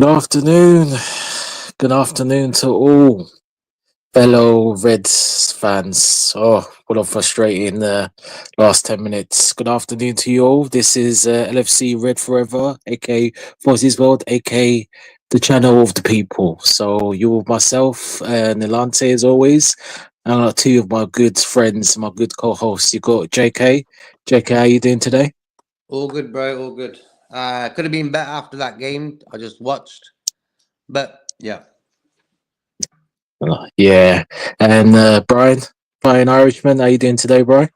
Good afternoon. Good afternoon to all fellow Reds fans. Oh, what a frustrating last 10 minutes. Good afternoon to you all. This is LFC Red Forever, aka Fozzie's World, aka the channel of the people. So you with myself and Nilante as always. And I got two of my good friends, my good co-hosts. You got JK. JK, how you doing today? All good, bro. All good. Could have been better after that game I just watched, but yeah. Yeah. And Brian Irishman, how you doing today, Brian?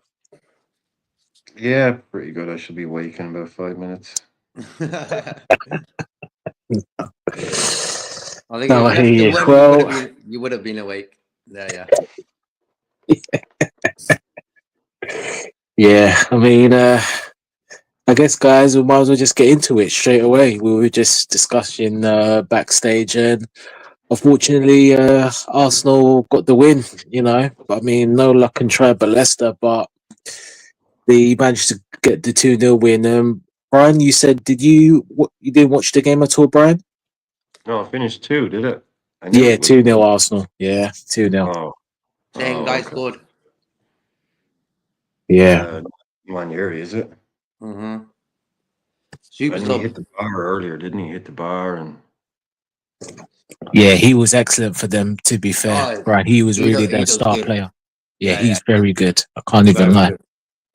Yeah, pretty good. I should be waking in about 5 minutes. I think No, if I hear Leicester you. won, Well, you would have been awake. Yeah. yeah, I mean, I guess, guys, we might as well just get into it straight away. We were just discussing backstage, and unfortunately, Arsenal got the win, you know. I mean, no luck and try but Leicester, but they managed to get the 2-0 win. Brian, you said, you didn't watch the game at all, Brian? No, it finished two, did it? I knew Yeah, it was 2-0 one. Arsenal. Yeah, 2-0. Oh, Same oh, guy okay. scored. Yeah. Manieri, is it? Mm-hmm. Super And he sub. hit the bar earlier, didn't he? Hit the bar and Yeah, he was excellent for them, to be fair. Oh, Right, he was he really does. He their does star good. player. Yeah, Yeah. he's very good. I can't even Very lie. good.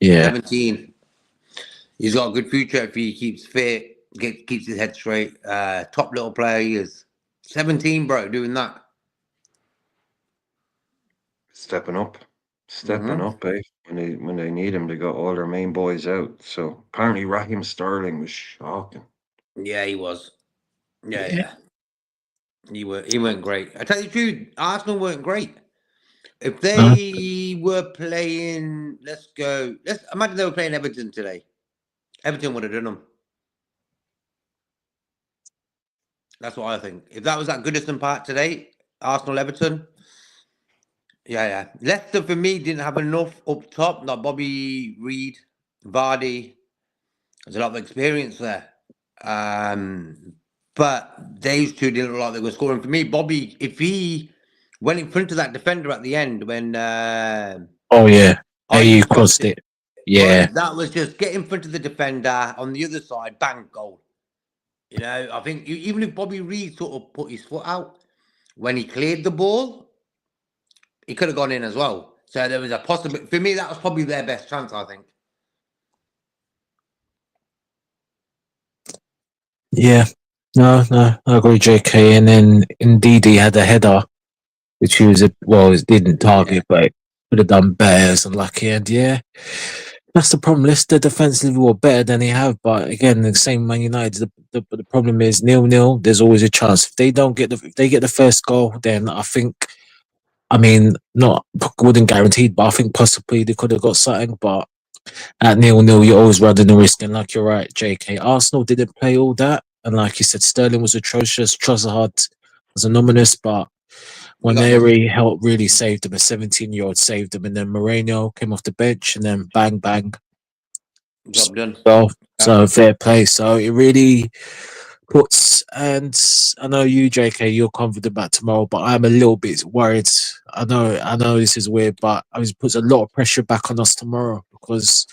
Yeah. 17. He's got a good future if he keeps fit, keeps his head straight. Top little player he is. 17, bro, doing that. stepping up. Stepping Mm-hmm. up, eh? When they need him, they got all their main boys out. So apparently Raheem Sterling was shocking. Yeah, he was. Yeah. He weren't great. I tell you the truth, Arsenal weren't great. If No? they were playing, let's imagine they were playing Everton today. Everton would have done them. That's what I think. If that was at Goodison Park today, Arsenal Everton. Yeah. Leicester for me didn't have enough up top. Like Bobby Reed, Vardy. There's a lot of experience there. But those two didn't look like they were scoring. For me, Bobby, if he went in front of that defender at the end when Oh, yeah. Hey, you Ayuk crossed crossed it, it. bro, Yeah. that was just get in front of the defender on the other side, bang, goal. You know, I think even if Bobby Reed sort of put his foot out when he cleared the ball, he could have gone in as well. So there was a possibility. For me, that was probably their best chance, I think. Yeah. No, I agree, JK. And then indeed he had a header, which he was, it didn't Yeah. target, but it could have done better. It's unlucky. And yeah, that's the problem. Leicester defensively were better than they have, but again, the same Man United. The problem is 0-0. There's always a chance. If they get the first goal, then I think. I mean, not wouldn't guaranteed, but I think possibly they could have got something. But at 0-0, you're always running the risk. And like you're right, JK, Arsenal didn't play all that, and like you said, Sterling was atrocious. Trossard was anonymous, but We got nothing. Waneri helped really saved them. A 17-year-old saved them, and then Moreno came off the bench, and then bang bang. Job done. Well, Yeah. so fair play. So it really puts, and I know you, JK, you're confident about tomorrow, but I'm a little bit worried. I know this is weird, but it puts a lot of pressure back on us tomorrow because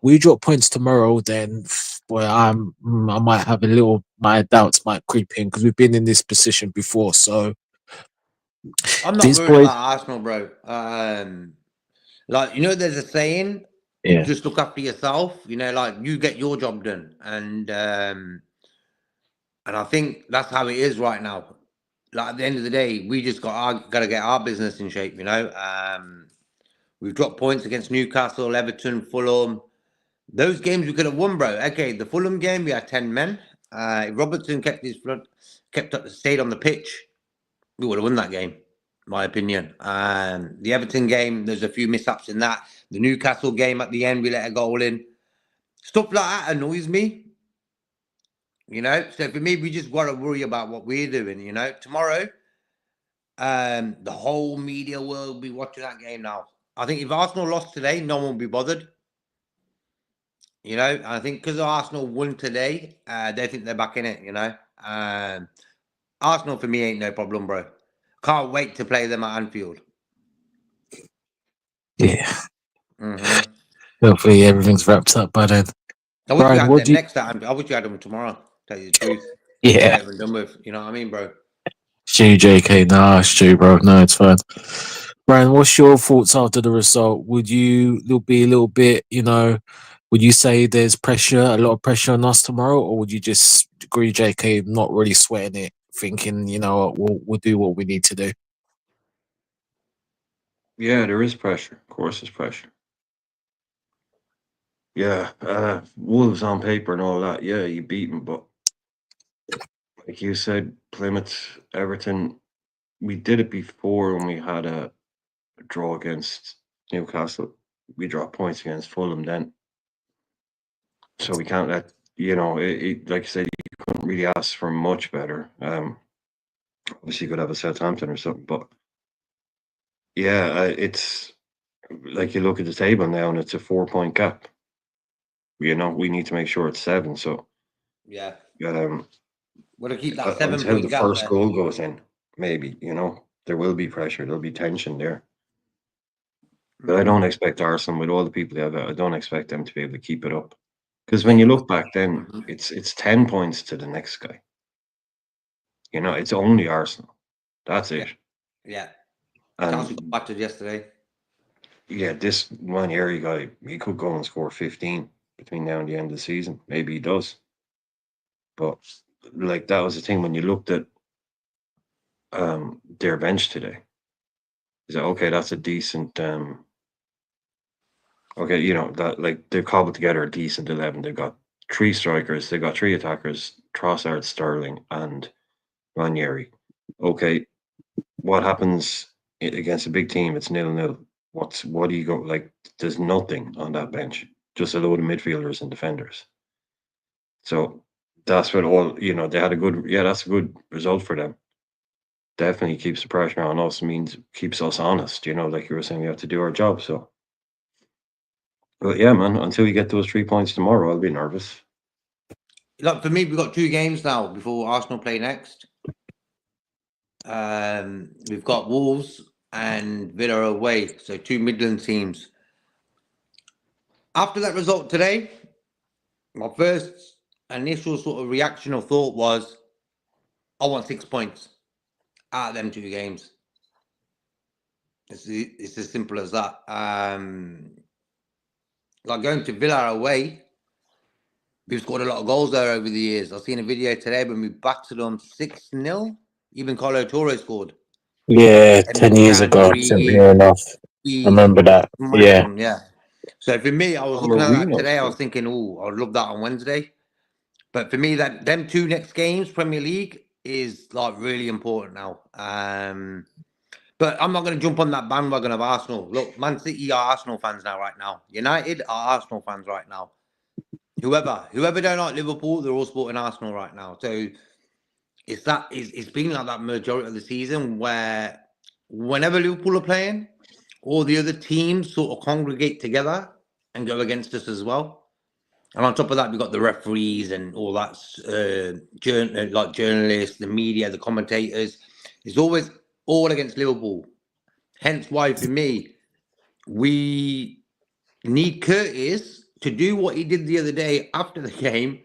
we drop points tomorrow, then boy, I might have my doubts might creep in because we've been in this position before. So I'm not these worried boys, about Arsenal, bro. Like there's a saying, yeah, just look after yourself. Like you get your job done, and I think that's how it is right now. Like at the end of the day, we just got to get our business in shape. We've dropped points against Newcastle, Everton, Fulham. Those games we could have won, bro. Okay, the Fulham game we had 10 men. If Robertson stayed on the pitch, we would have won that game. My opinion. The Everton game, there's a few mishaps in that. The Newcastle game at the end, we let a goal in. Stuff like that annoys me. So for me, we just got to worry about what we're doing. Tomorrow, the whole media world will be watching that game now. I think if Arsenal lost today, no one will be bothered. I think because Arsenal won today, they think they're back in it. Arsenal for me ain't no problem, bro. Can't wait to play them at Anfield. Yeah. Mm-hmm. Hopefully everything's wrapped up by then. I wish you Brian, had what them do you? next time. I wish you had them tomorrow. Tell you the truth. Yeah. Get it done with. You know what I mean, bro? Stu, JK, nah, Stu, bro. No, it's fine. Brian, what's your thoughts after the result? Would you be a little bit, would you say there's pressure, a lot of pressure on us tomorrow, or would you just agree, JK, not really sweating it, thinking, we'll do what we need to do? Yeah, there is pressure. Of course, there's pressure. Yeah, Wolves on paper and all that. Yeah, you beat them, but like you said, Plymouth, Everton, we did it before when we had a draw against Newcastle. We dropped points against Fulham then, so we can't let like you said, you couldn't really ask for much better. Obviously, you could have a Southampton or something, but yeah, it's like you look at the table now and it's a 4 point gap. We need to make sure it's 7. So Yeah. got We'll keep that until 7 point the gap first there. goal goes in, maybe there will be pressure, there'll be tension there. But I don't expect Arsenal, with all the people they have, I don't expect them to be able to keep it up. Because when you look back, then it's 10 points to the next guy. It's only Arsenal. That's it. Yeah. And Chelsea got battered yesterday. yeah, this Ranieri guy, he could go and score 15 between now and the end of the season. Maybe he does. But like that was the thing when you looked at their bench today. Is that okay? That's a decent okay, that like they've cobbled together a decent 11. They've got 3 strikers, they've got 3 attackers, Trossard, Sterling, and Ranieri. Okay, what happens against a big team? It's 0-0. What do you go like? There's nothing on that bench, just a load of midfielders and defenders. So that's what they had a good. Yeah, that's a good result for them. Definitely keeps the pressure on us. Means keeps us honest. Like you were saying, we have to do our job. So, but yeah, man, until we get those 3 points tomorrow, I'll be nervous. Look, for me, we've got 2 games now before Arsenal play next. We've got Wolves and Villa away, so 2 Midland teams. After that result today, my first initial sort of reaction or thought was, I want 6 points out of them 2 games. It's as simple as that. Like going to Villa away, we've scored a lot of goals there over the years. I've seen a video today when we battered them 6-0. Even Carlo Torres scored. Yeah, And 10 years ago, near enough. I remember that. Yeah. Yeah. So for me, I was looking at that today. I was thinking, oh, I'd love that on Wednesday. But for me, that them 2 next games, Premier League, is like really important now. But I'm not going to jump on that bandwagon of Arsenal. Look, Man City are Arsenal fans now, right now. United are Arsenal fans right now. Whoever don't like Liverpool, they're all supporting Arsenal right now. So it's been like that majority of the season where whenever Liverpool are playing, all the other teams sort of congregate together and go against us as well. And on top of that, we've got the referees and all that, like journalists, the media, the commentators. It's always all against Liverpool. Hence why, for me, we need Curtis to do what he did the other day after the game,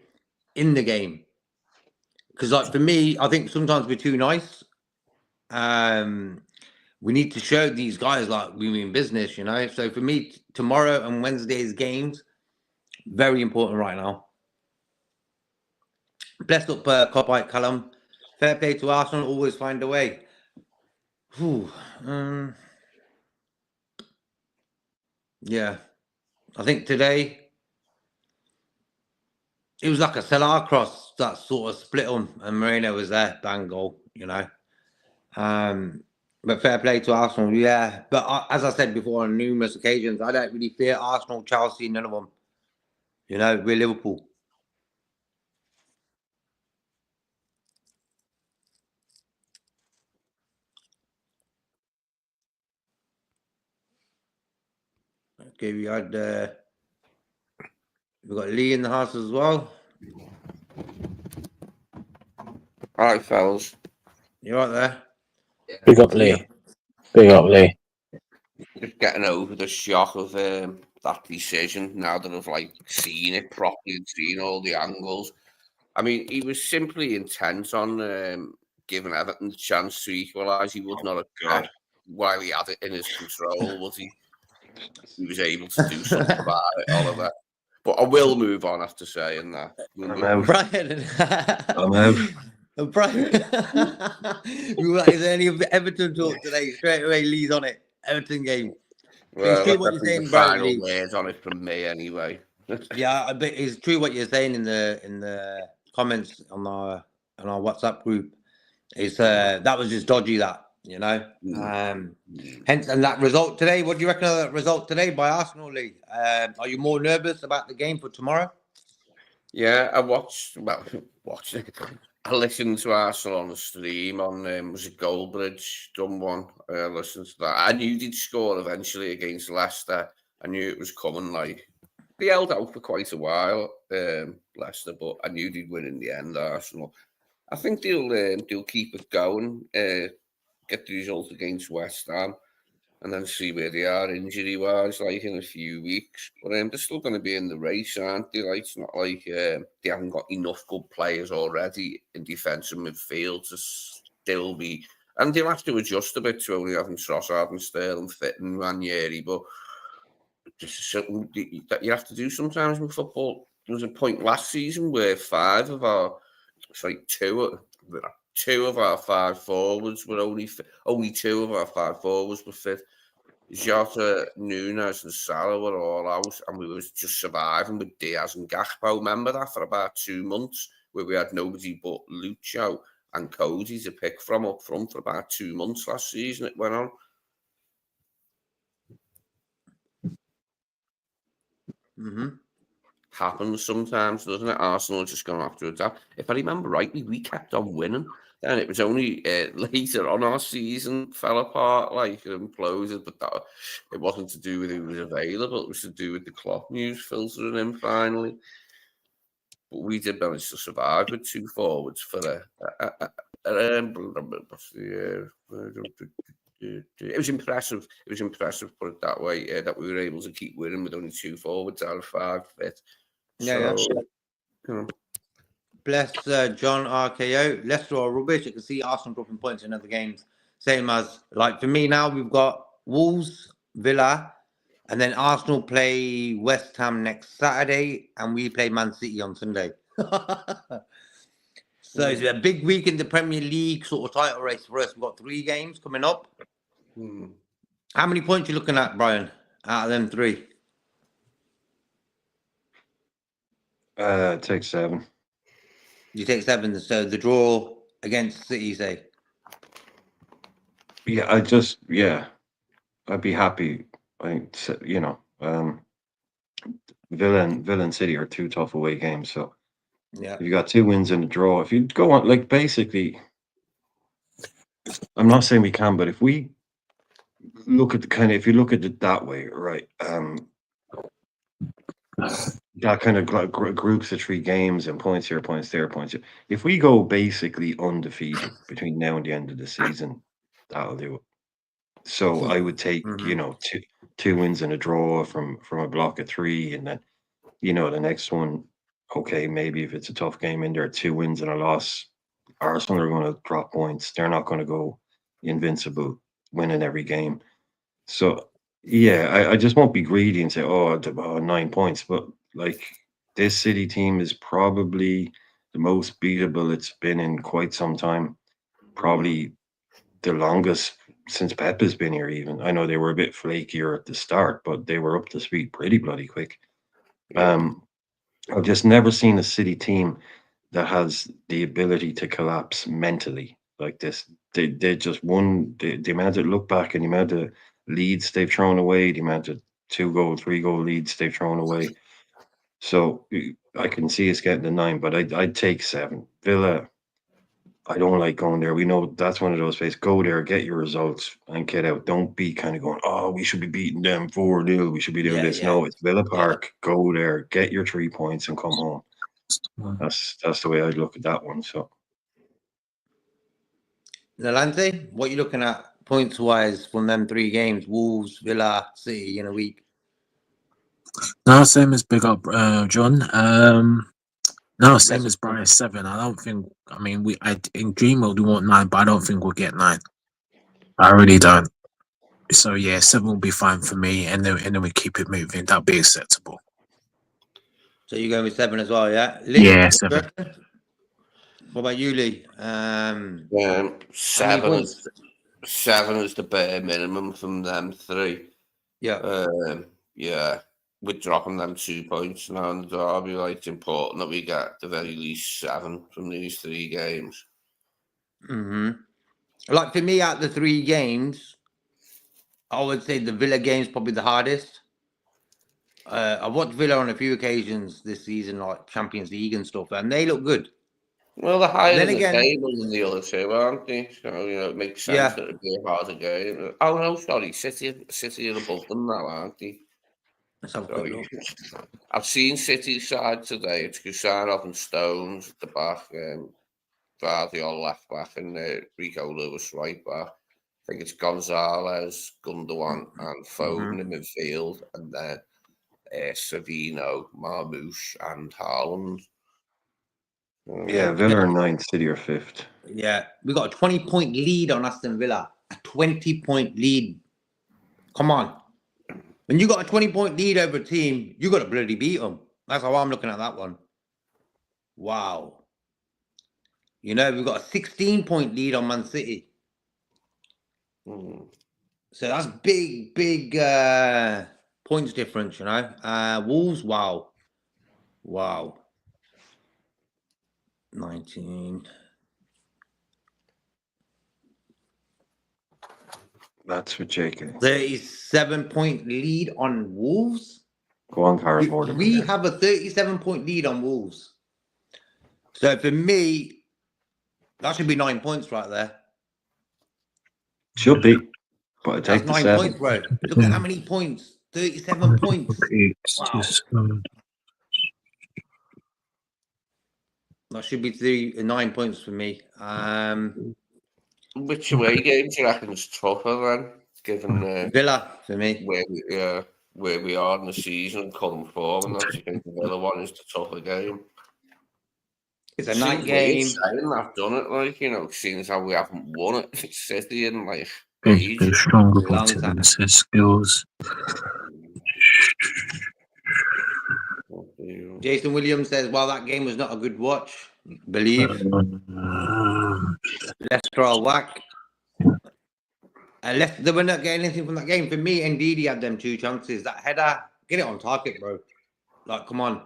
in the game. Because, like, for me, I think sometimes we're too nice. We need to show these guys like we mean business, So for me, tomorrow and Wednesday's games, very important right now. Blessed up Copyright Callum. Fair play to Arsenal, always find a way. Yeah. I think today it was like a Salah cross that sort of split them, and Moreno was there, bang goal, But fair play to Arsenal, yeah. But as I said before on numerous occasions, I don't really fear Arsenal, Chelsea, none of them. We're Liverpool. Okay, we got Lee in the house as well. All right, fellas. You're right there. Big up Lee. Big up Lee. Just getting over the shock of that decision now that I've like seen it properly and seen all the angles. I mean, he was simply intent on giving Everton the chance to equalise. He would not have God. while he had it in his control, was he? He was able to do something about it, Oliver. But I will move on after saying that. I'm out. Brian. I'm out. Brian. Is there any Everton talk today? Straight away, Lee's on it. Everton game. Well, it's true that's what you're the saying, Brian. final Lee. words on it from me, anyway. Yeah, I bet it's true what you're saying in the comments on our WhatsApp group. It's that was just dodgy, that, you know. Hence, and that result today. What do you reckon of that result today by Arsenal, Lee? Are you more nervous about the game for tomorrow? Yeah, I watched. Well, I listened to Arsenal on the stream on was it Goldbridge done one. I listened to that. I knew they'd score eventually against Leicester. I knew it was coming. Like they held out for quite a while, Leicester, but I knew they'd win in the end. Arsenal. I think they'll keep it going. Get the result against West Ham, and then see where they are injury-wise, like in a few weeks. But they're still going to be in the race, aren't they? Like, it's not like they haven't got enough good players already in defence and midfield to still be... And they'll have to adjust a bit to only having Trossard and Sterling fit and Ranieri, but just something that you have to do sometimes in football. There was a point last season where two of our five forwards were only two of our five forwards were fit. Jota, Nunes and Salah were all out, and we were just surviving with Diaz and Gakpo. Remember that for about 2 months, where we had nobody but Lucho and Cody to pick from up front for about 2 months last season. It went on. Happens sometimes, doesn't it? Arsenal are just going to have to adapt. If I remember rightly, we kept on winning. And it was only later on our season fell apart, like it imploded. But it wasn't to do with who was available. It was to do with the Klopp news filtering in finally. But we did manage to survive with two forwards for it was impressive. It was impressive, put it that way, that we were able to keep winning with only two forwards out of five fit. Yeah. Bless John RKO. Leicester are rubbish. You can see Arsenal dropping points in other games. Same as, like, for me now, we've got Wolves, Villa, and then Arsenal play West Ham next Saturday, and we play Man City on Sunday. So it's a big week in the Premier League sort of title race for us. We've got 3 games coming up. How many points are you looking at, Brian, out of them 3? Take 7. You take 7, so the draw against City, say. Yeah, I'd be happy. Villa and City are 2 tough away games, so Yeah, if you got 2 wins and a draw, if you go on, like, basically, I'm not saying we can, but if we look at if you look at it that way, right? That kind of groups of 3 games and points here, points there, points here. If we go basically undefeated between now and the end of the season, that'll do it. So I would take, 2 wins and a draw from a block of 3, and then, the next one, okay, maybe if it's a tough game in there, 2 wins and a loss, Arsenal are going to drop points. They're not going to go invincible, winning every game. So, yeah, I just won't be greedy and say, 9 points. But, like, this City team is probably the most beatable it's been in quite some time. Probably the longest since Pep has been here, even. I know they were a bit flakier at the start, but they were up to speed pretty bloody quick. I've just never seen a City team that has the ability to collapse mentally like this. They just won the amount of look back and the amount of leads they've thrown away, the amount of 2-goal, 3-goal leads they've thrown away. So I can see us getting the 9, but I'd take 7. Villa, I don't like going there. We know that's one of those places. Go there, get your results, and get out. Don't be kind of going, we should be beating them 4-0. We should be doing this. No, it's Villa Park. Go there, get your 3 points, and come home. That's the way I'd look at that one. So Nalante, what are you looking at points wise from them 3 games? Wolves, Villa, City in a week. No, same as big up, John. No, same Yes. as Brian, 7. I don't think. I mean, in dream mode we want 9, but I don't think we'll get 9. I really don't. So yeah, 7 will be fine for me, and then we keep it moving. That'll be acceptable. So you're going with 7 as well, yeah? Lee, Yeah, what 7. What about you, Lee? How many 7 points? is 7 is the bare minimum from them 3. Yeah. Yeah, we're dropping them 2 points now in the derby. Like, it's important that we get the very least 7 from these 3 games. Like for me, out the 3 games, I would say the Villa game's probably the hardest. I've watched Villa on a few occasions this season, like Champions League and stuff, and they look good. Well, they're higher Then in the again- table than the other 2, aren't they? So, it makes sense Yeah. that it'd be a harder game. Oh, no, sorry. City are above them now, aren't they? Let's have a quick Sorry. look. I've seen City's side today. It's Gusarov and Stones at the back. Guardiola left back and Rico Lewis right back. I think it's Gonzalez, Gundogan and Foden in midfield, and then Savino, Marmouche and Haaland. Yeah, Villa are 9th, City are 5th. Yeah, we got a 20-point lead on Aston Villa. A 20-point lead. Come on. When you got a 20-point lead over a team, you got to bloody beat them. That's how I'm looking at that one. Wow. We've got a 16-point lead on Man City. So that's big points difference, Wolves, wow. 19. That's with JK. 37-point lead on Wolves. Go on, Carrasborder. We have a 37-point lead on Wolves. So for me, that should be 9 points right there. Should be, but I That's take the 9 7. points, bro. Look at how many points. 37 points. Wow. That should be 9 points for me. Which away game do you reckon is tougher then, given Villa for me. where we are in the season and current form, and that you think the Villa one is the tougher game? It's a night game. Saying I've done it, like, seeing as how we haven't won it, it's City in like They're ages. stronger Long with time. skills. Jason Williams says, well, that game was not a good watch. Believe. Leicester are whack. Leicester, they were not getting anything from that game. For me, Ndidi had them 2 chances. That header, get it on target, bro. Like, come on.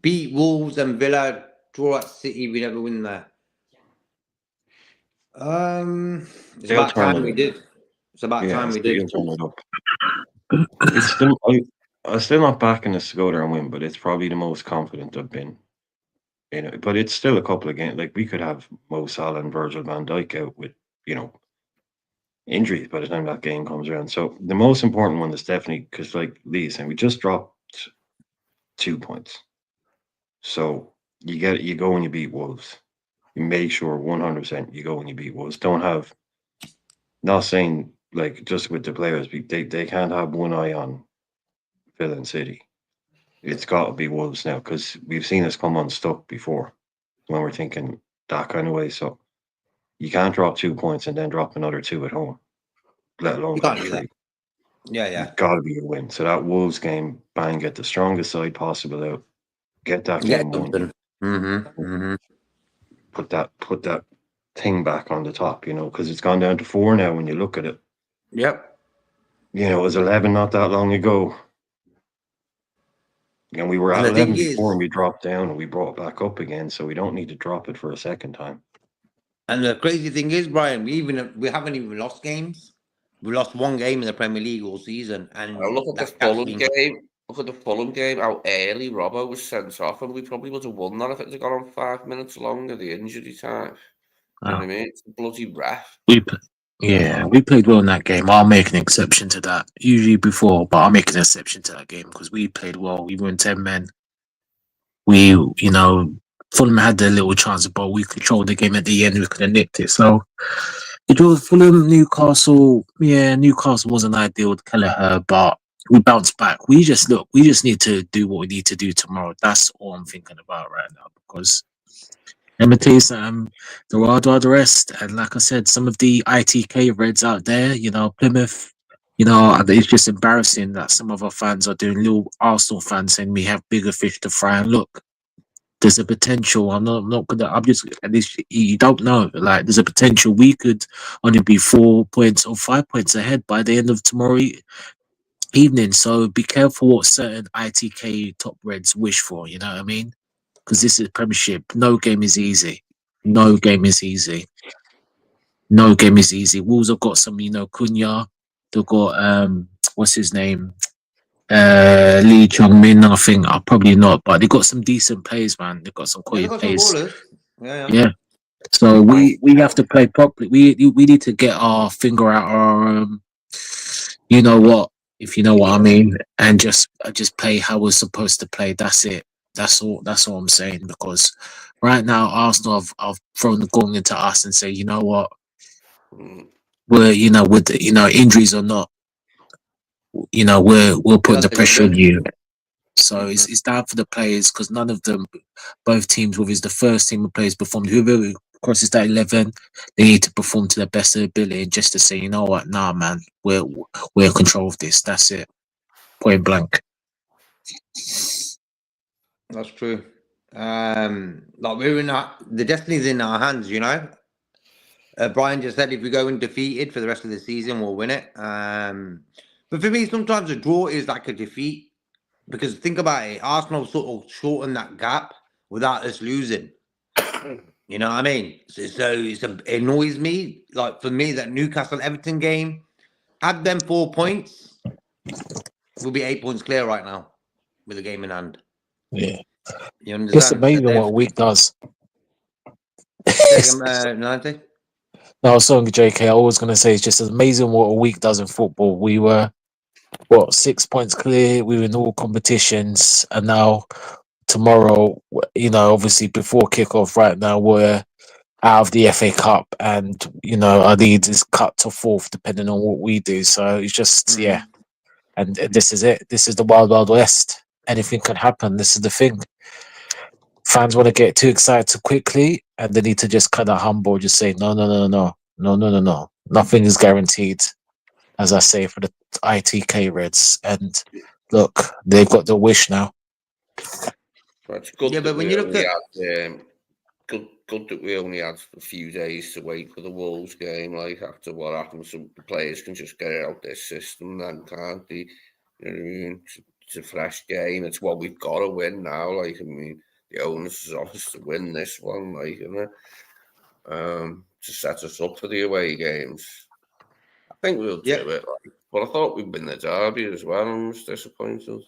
Beat Wolves and Villa, draw at City, we never win there. It's about time we did. It's about time we did. It's still, I'm still not backing us to go there and win, but it's probably the most confident I've been in it. But it's still a couple of games. Like, we could have Mo Salah and Virgil van Dijk out with, injuries by the time that game comes around. So the most important one is definitely, because like Lee saying, we just dropped 2 points. So you go and you beat Wolves. You make sure 100% you go and you beat Wolves. Don't have, not saying like just with the players, they can't have one eye on Villa and City. It's got to be Wolves now, because we've seen us come unstuck before when we're thinking that kind of way. So you can't drop 2 points and then drop another 2 at home, let alone You can't do that. Yeah. It's got to be a win. So that Wolves game, bang, get the strongest side possible out, get that game won. Put that thing back on the top, because it's gone down to 4 now when you look at it. Yep. It was 11 not that long ago. And we were at 11 before and we dropped down and we brought it back up again. So we don't need to drop it for a second time. And the crazy thing is, Brian, we haven't even lost games. We lost 1 game in the Premier League all season. And look at the Fulham game. Look at the Fulham game, how early Robbo was sent off, and we probably would have won that if it had gone on 5 minutes longer, the injury time. You know what I mean? It's a bloody ref. We played well in that game. I'll make an exception to that. Usually before, but I'll make an exception to that game because we played well. We were in 10 men. We, Fulham had their little chance, but we controlled the game at the end. We could have nicked it. So the draw with Fulham, Newcastle. Yeah, Newcastle wasn't ideal with Kelleher, but we bounced back. We just need to do what we need to do tomorrow. That's all I'm thinking about right now because. Let me tell you something. There are the rest, and like I said, some of the ITK Reds out there, Plymouth, it's just embarrassing that some of our fans are doing little Arsenal fans saying we have bigger fish to fry. And look, there's a potential. I'm not gonna. I'm just. At least you don't know. Like there's a potential we could only be 4 points or 5 points ahead by the end of tomorrow evening. So be careful what certain ITK top Reds wish for. You know what I mean? Because this is Premiership. No game is easy. No game is easy. No game is easy. Wolves have got some, Cunha. They've got what's his name? Lee Chung Min, I think. Probably not, but they got some decent players, man. They've got some Yeah, they quality got some players. ballers. Yeah. Yeah. So we have to play properly. We need to get our finger out our you know what, if you know what I mean, and just play how we're supposed to play. That's it. That's all I'm saying, because right now Arsenal have thrown the gauntlet into us and say, you know what, we're with the, injuries or not, we'll put the pressure on you. So it's down for the players, because none of them, both teams, whether it's the first team of players performed, whoever crosses that 11, they need to perform to their best of their ability, just to say, you know what, nah, man, we're in control of this. That's it, point blank. That's true. Like the destiny's in our hands, Brian just said if we go undefeated for the rest of the season, we'll win it. But for me, sometimes a draw is like a defeat, because think about it, Arsenal sort of shortened that gap without us losing. You know what I mean? So it annoys me. Like for me, that Newcastle Everton game, add them 4 points, we'll be 8 points clear right now with the game in hand. Yeah. You understand? It's amazing what a week does. Nante? No, I was saying, JK, I was going to say, it's just amazing what a week does in football. We were, 6 points clear. We were in all competitions. And now, tomorrow, obviously before kickoff right now, we're out of the FA Cup. And, our lead is cut to 4th, depending on what we do. So it's just, yeah. And this is it. This is the wild, wild west. Anything can happen. This is the thing. Fans want to get too excited too quickly, and they need to just kind of humble, just say, no. Nothing is guaranteed, as I say, for the ITK Reds. And look, they've got the wish now. It's good. Yeah, but when you look at good that we only had a few days to wait for the Wolves game. Like after what happened, some players can just get out their system, then can't they? You know what I mean? It's a fresh game. It's what we've got to win now. Like, I mean, the onus is on us to win this one, like, to set us up for the away games. I think we'll do it. Like, but I thought we'd win the derby as well. I was disappointed.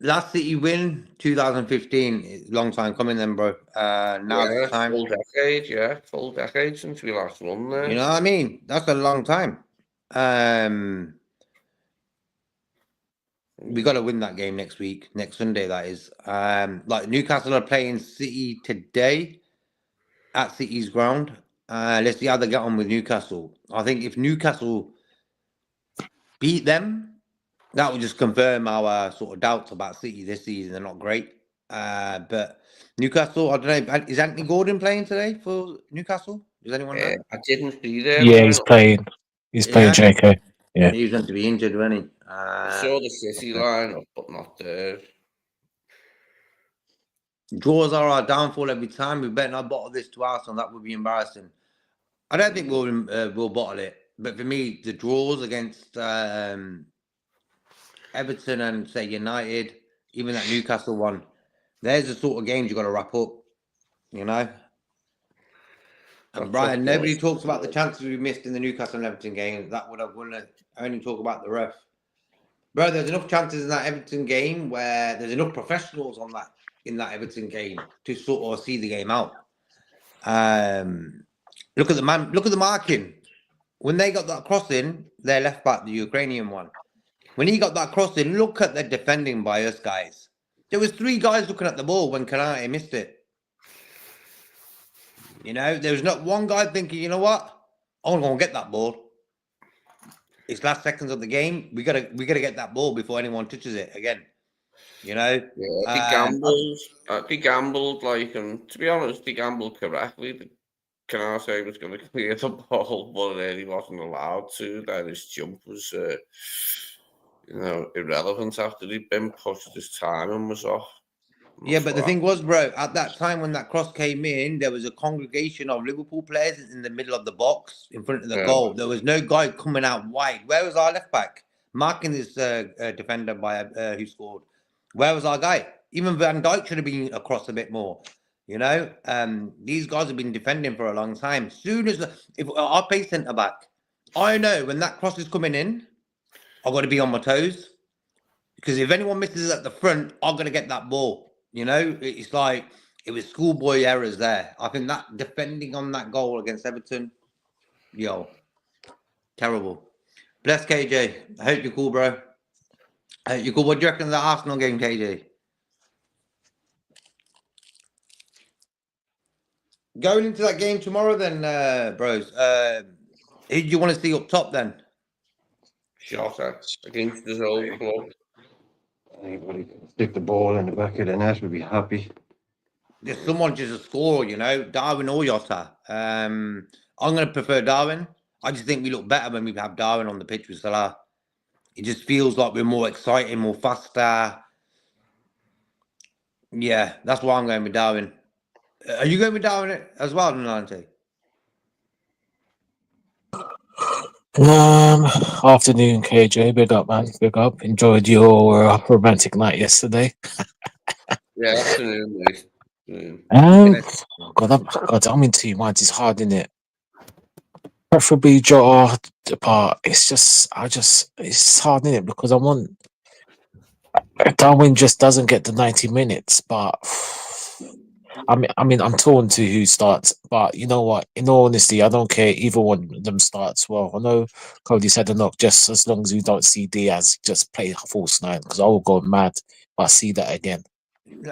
Last City win, 2015. Long time coming then, bro. Now the time. Full decade since we last won there. You know what I mean? That's a long time. We got to win that game next Sunday, that is. Like Newcastle are playing City today at City's ground. Let's see how they get on with Newcastle. I think if Newcastle beat them, that will just confirm our sort of doubts about City this season. They're not great. But Newcastle, I don't know, is Anthony Gordon playing today for Newcastle? Does anyone know? I didn't see that. Yeah, he's playing. He's playing, JK. Yeah. He was meant to be injured, wasn't he? I saw the City lineup, but not there. Draws are our downfall every time. We better not bottle this to Arsenal. That would be embarrassing. I don't think we'll bottle it. But for me, the draws against Everton and, say, United, even that Newcastle one, there's the sort of games you've got to wrap up, And Brian, nobody talks about the chances we missed in the Newcastle and Everton game. That would have won it. I only talk about the ref. Bro, there's enough chances in that Everton game where there's enough professionals in that Everton game to sort of see the game out. Look at the marking. When they got that crossing, their left back, the Ukrainian one, when he got that crossing, look at the defending by us guys. There was 3 guys looking at the ball when Kanate missed it. You know, there was not one guy thinking, you know what? I'm going to get that ball. It's last seconds of the game. We gotta get that ball before anyone touches it again. You know? Yeah, they gambled, like, and to be honest, they gambled correctly. Canate was going to clear the ball, but he wasn't allowed to. Then his jump was, irrelevant after he'd been pushed. His timing was off. Yeah, but the thing was, bro, at that time when that cross came in, there was a congregation of Liverpool players in the middle of the box in front of the goal. There was no guy coming out wide. Where was our left back? Marking this defender by who scored. Where was our guy? Even Van Dijk should have been across a bit more. You know, these guys have been defending for a long time. Soon as if I play centre back, I know when that cross is coming in, I've got to be on my toes because if anyone misses at the front, I'm gonna get that ball. You know, it's like it was schoolboy errors there. I think that defending on that goal against Everton, terrible. Bless KJ. I hope you're cool, bro. I hope you're cool. What do you reckon of the Arsenal game, KJ? Going into that game tomorrow, then, bros. Who do you want to see up top then? Jota against his old club. Anybody can stick the ball in the back of the net would be happy. There's someone just a score, you know, Darwin or Jota. I'm going to prefer Darwin. I just think we look better when we have Darwin on the pitch with Salah. It just feels like we're more exciting, more faster. Yeah, that's why I'm going with Darwin. Are you going with Darwin as well, Nalante? Afternoon, KJ. Big up, man. Big up. Enjoyed your romantic night yesterday. Yeah, afternoon, mate. God, I'm in 2 minds. It's hard, isn't it? Preferably Jota, but it's hard, isn't it? Because I want Darwin just doesn't get the 90 minutes, but I mean, I'm torn to who starts, but you know what? In all honesty, I don't care either one of them starts. Well, I know Cody said enough. Just as long as we don't see Diaz just play false 9, because I will go mad if I see that again.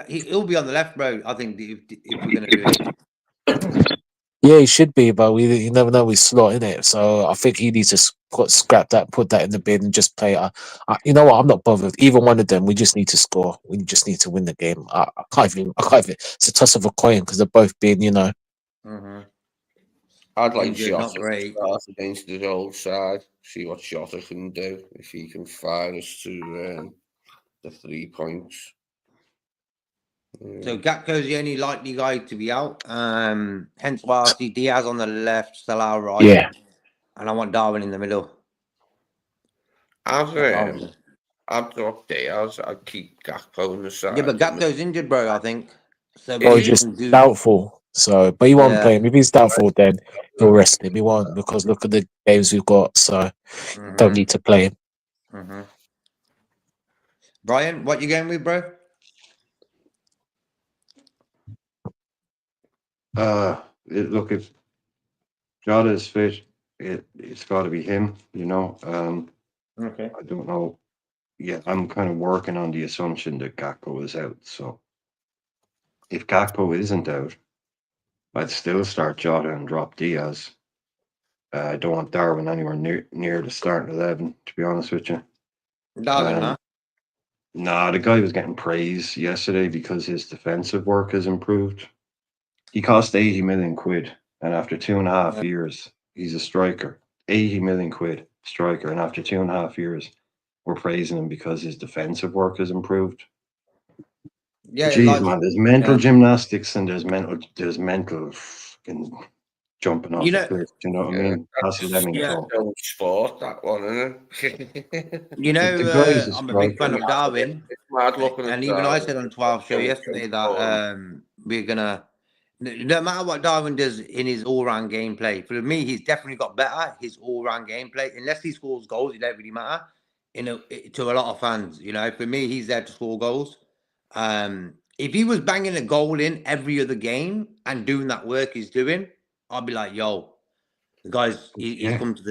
He'll be on the left, bro. I think if we're gonna do it. Yeah, he should be, but you never know. We slot in it, so I think he needs to scrap that, put that in the bin, and just play. You know what? I'm not bothered. Either one of them, we just need to score. We just need to win the game. I can't even. It's a toss of a coin because they're both being, I'd like Injured, Jota not great. to start against his old side. See what Jota can do if he can fire us to the 3 points. So Gakpo's the only likely guy to be out. Hence why I see Diaz on the left, Salah right. Yeah. And I want Darwin in the middle. I'd drop Diaz. I'd keep Gakpo on the side. Yeah, but Gakpo's injured, bro, I think. So Or just doubtful. So, but he won't play him. If he's doubtful, then he'll rest him. He won't, because look at the games we've got. So, don't need to play him. Brian, what you going with, bro? Look, if Jota is fit, it's got to be him. You know. Okay. I don't know. Yeah, I'm kind of working on the assumption that Gakpo is out. So, if Gakpo isn't out, I'd still start Jota and drop Diaz. I don't want Darwin anywhere near the starting 11, to be honest with you. Darwin, huh? Nah, the guy was getting praise yesterday because his defensive work has improved. He cost 80 million quid, and after 2.5 years, he's a striker. 80 million quid striker, and after 2.5 years, we're praising him because his defensive work has improved. Yeah, Jeez, man, there's mental gymnastics and there's mental fucking jumping off the cliff. Do you know what I mean? That's Don't sport that one, isn't it? You know, I'm a big fan of Darwin. And even I said on 12 show yesterday that we're gonna, no matter what Darwin does in his all-round gameplay, for me, he's definitely got better. His all-round gameplay, unless he scores goals, it don't really matter. To a lot of fans, you know, for me, he's there to score goals. If he was banging a goal in every other game and doing that work he's doing, I'd be like, yo, the guy's he's come to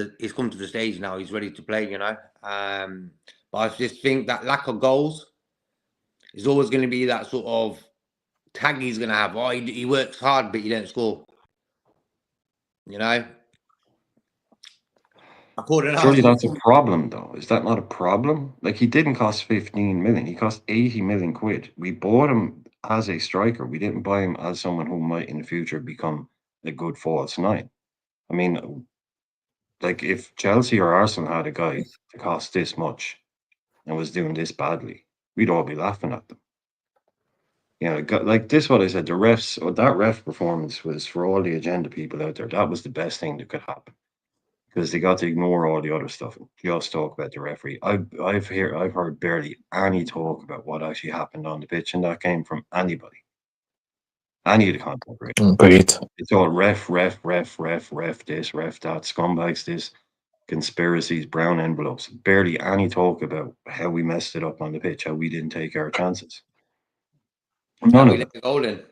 the stage now. He's ready to play, you know. But I just think that lack of goals, It's always going to be that sort of tag he's going to have. Oh, he works hard, but he don't score. You know? According to Surely Arsenal, that's a problem, though. Is that not a problem? Like, he didn't cost 15 million. He cost 80 million quid. We bought him as a striker. We didn't buy him as someone who might in the future become a good false nine. I mean, like, if Chelsea or Arsenal had a guy that cost this much and was doing this badly, we'd all be laughing at them. You know, like this, what I said, the refs, or that ref performance was for all the agenda people out there. That was the best thing that could happen, because they got to ignore all the other stuff and just talk about the referee. I've heard barely any talk about what actually happened on the pitch in that game from anybody, any of the content creators. Agreed. It's all ref this, ref that, scumbags this, conspiracies, brown envelopes. Barely any talk about how we messed it up on the pitch, how we didn't take our chances. None of we it. let the goal in.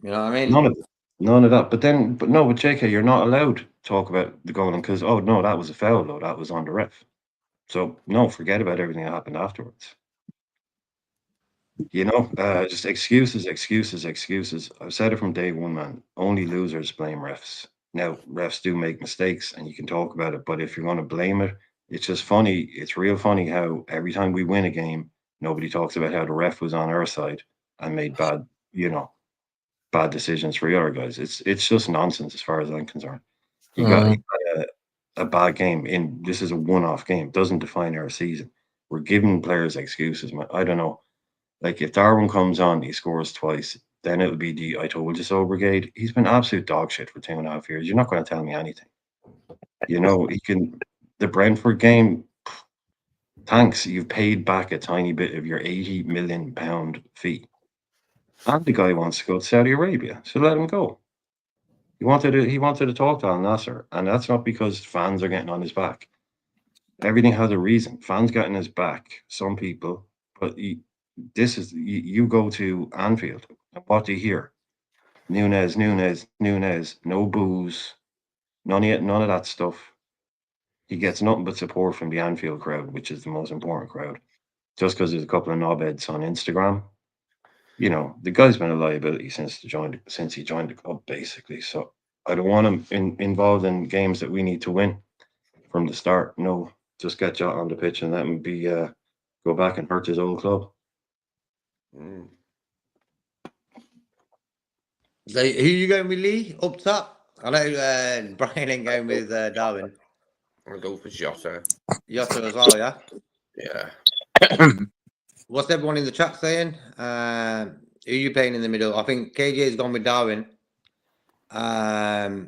You know what I mean? None of it. None of that. But JK, you're not allowed to talk about the goal because, oh no, that was a foul, though. That was on the ref. So no, forget about everything that happened afterwards. You know, just excuses. I've said it from day one, man. Only losers blame refs. Now, refs do make mistakes and you can talk about it, but if you're going to blame it, it's just funny. It's real funny how every time we win a game, nobody talks about how the ref was on our side and made bad decisions for the other guys. It's just nonsense as far as I'm concerned. You got a bad game this is a one-off game. Doesn't define our season. We're giving players excuses. I don't know. Like, if Darwin comes on, he scores twice, then it'll be the I told you so brigade. He's been absolute dog shit for 2.5 years. You're not going to tell me anything. You know, the Brentford game, thanks, you've paid back a tiny bit of your £80 million fee. And the guy wants to go to Saudi Arabia, so let him go. He wanted to talk to Al Nasser, and that's not because fans are getting on his back. Everything has a reason. Fans getting his back, some people, but you go to Anfield, and what do you hear? Nunes, no booze, none of that stuff. He gets nothing but support from the Anfield crowd, which is the most important crowd. Just because there's a couple of knobheads on Instagram, you know, the guy's been a liability since he joined the club, basically. So I don't want him involved in games that we need to win from the start. No, just get Jota on the pitch and let him go back and hurt his old club. So who you going with, Lee? Up top? I know Brian ain't going with Darwin. I'll go for Jota. Jota as well, yeah? Yeah. What's everyone in the chat saying? Who are you playing in the middle? I think KJ's gone with Darwin. Yeah,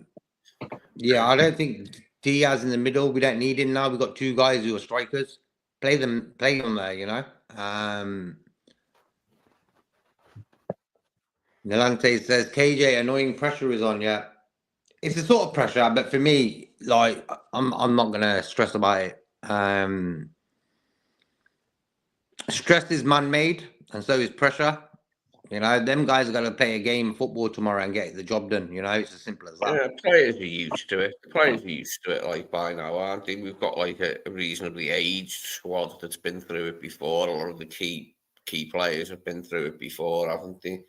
I don't think Diaz in the middle. We don't need him now. We've got two guys who are strikers. Play them there, you know. Nalante says KJ, annoying pressure is on. Yeah, it's a sort of pressure, but for me, like, I'm not gonna stress about it. Stress is man-made, and so is pressure. You know, them guys are gonna play a game of football tomorrow and get the job done. You know, it's as simple as that. Yeah, players are used to it. Players are used to it, like, by now, aren't they? We've got like a reasonably aged squad that's been through it before. A lot of the key players have been through it before, haven't they?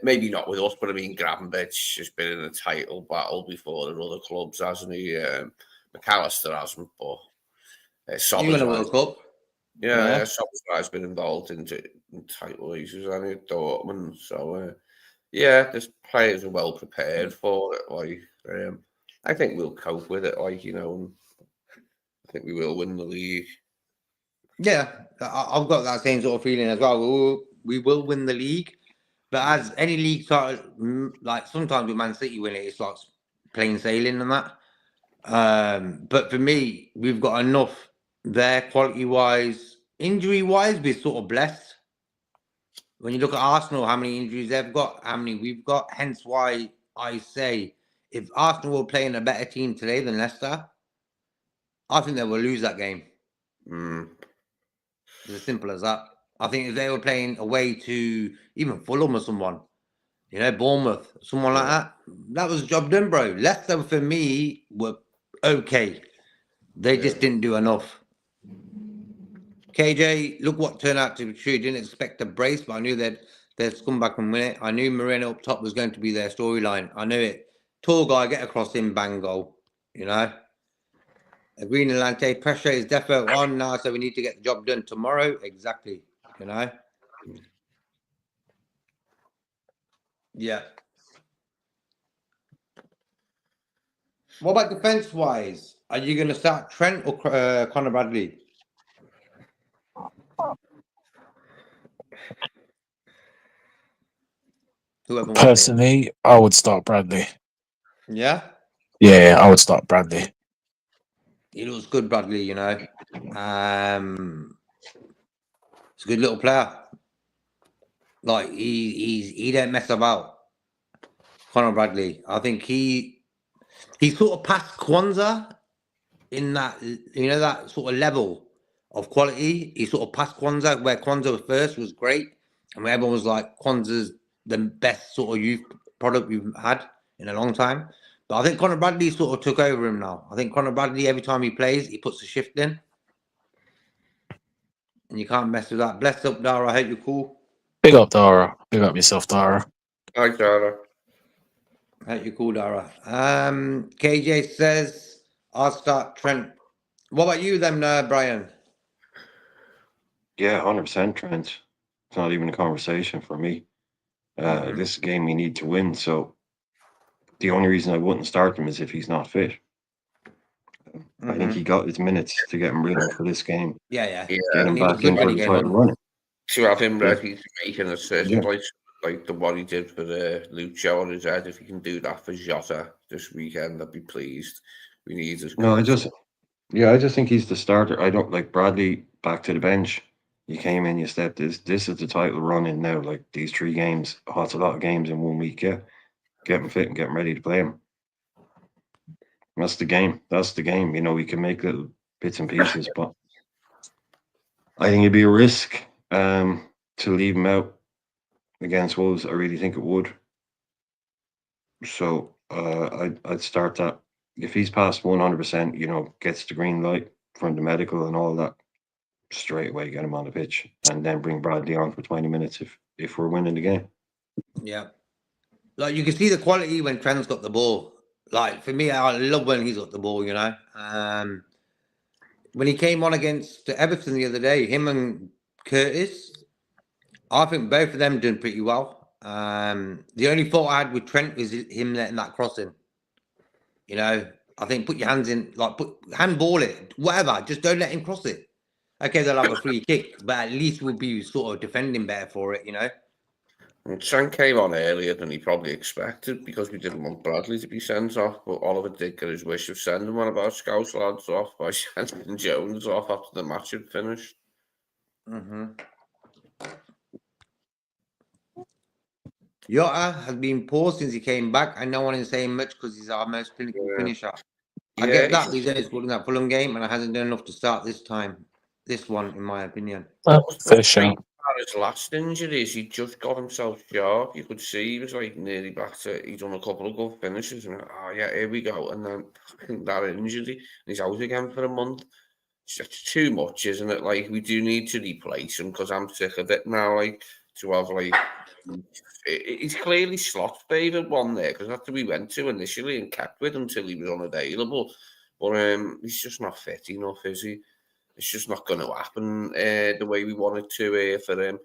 Maybe not with us, but I mean, Gravenberch has been in a title battle before at other clubs, hasn't he? McAllister hasn't, but You win a World Cup. Yeah, Solskjaer's been involved in title races, hasn't he, Dortmund? So, yeah, the players are well prepared for it. Like, I think we'll cope with it. Like, you know, I think we will win the league. Yeah, I've got that same sort of feeling as well. We will win the league. But as any league started, like sometimes with Man City winning, it's like plain sailing and that. But for me, we've got enough there, quality-wise. Injury-wise, we're sort of blessed. When you look at Arsenal, how many injuries they've got, how many we've got. Hence why I say, if Arsenal were playing a better team today than Leicester, I think they will lose that game. It's as simple as that. I think if they were playing away to even Fulham or someone, you know, Bournemouth, someone like that was the job done, bro. Leicester, for me, were okay. They just didn't do enough. KJ, look what turned out to be true. Didn't expect a brace, but I knew they'd come back and win it. I knew Moreno up top was going to be their storyline. I knew it. Tall guy, get across him, bang goal. You know. Green Lante, pressure is definitely on now, so we need to get the job done tomorrow. Exactly. You know. Yeah. What about defense-wise? Are you going to start Trent or Conor Bradley? Whoever wants it. Personally, I would start Bradley. Yeah? Yeah, I would start Bradley. He looks good, Bradley, you know. He's a good little player. Like, he don't mess about. Conor Bradley. I think he sort of passed Kwanzaa in that, you know, that sort of level of quality. He sort of passed Kwanzaa, where Kwanzaa first was great, and where everyone was like, Kwanzaa's the best sort of youth product we've had in a long time. But I think Conor Bradley sort of took over him now. I think Conor Bradley, every time he plays, he puts a shift in. And you can't mess with that. Bless up, Dara. I hope you're cool. Big up, Dara. Big up yourself, Dara. Hi, Dara. I hope you're cool, Dara. KJ says, I'll start Trent. What about you then, Brian? Yeah, 100% Trent. It's not even a conversation for me. This game we need to win, so the only reason I wouldn't start him is if he's not fit. I think he got his minutes to get him ready for this game. Yeah. Get him He was back good in when for he the came title on. running. To have him ready to make in a certain Yeah. place, like the what he did for Lucho on his head, if he can do that for Jota this weekend, I'd be pleased. We need his No, I goals. just think he's the starter. I don't like Bradley back to the bench. You came in, you stepped. This is the title run in now. Like these 3 games, it's a lot of games in 1 week. Yeah, get him fit and get him ready to play him. That's the game. That's the game. You know, we can make little bits and pieces, but I think it'd be a risk to leave him out against Wolves. I really think it would. So I'd start that. If he's past 100%, you know, gets the green light from the medical and all that, straight away get him on the pitch, and then bring Bradley on for 20 minutes if we're winning the game. Yeah. Like, you can see the quality when Trent's got the ball. Like, for me, I love when he's got the ball, you know. When he came on against Everton the other day, him and Curtis, I think both of them done pretty well. The only fault I had with Trent was him letting that cross in. You know, I think put your hands in, like, handball it, whatever. Just don't let him cross it. Okay, they'll have a free kick, but at least we'll be sort of defending better for it, you know. And Trent came on earlier than he probably expected because we didn't want Bradley to be sent off, but Oliver did get his wish of sending one of our Scouse lads off by sending Jones off after the match had finished. Jota has been poor since he came back, and no one is saying much because he's our most clinical finisher. I get that, but he's only scored in that Fulham game, and it hasn't done enough to start this time. This one, in my opinion. Fair shout. His last injuries, he just got himself sharp. You could see he was like nearly back to. He's done a couple of good finishes, and here we go. And then that injury, and he's out again for a month. It's just too much, isn't it? Like, we do need to replace him because I'm sick of it now. Like, to have like, he's clearly Slot's favourite one there because that's who we went to initially and kept with until he was unavailable. But he's just not fit enough, is he? It's just not going to happen the way we want it to for him.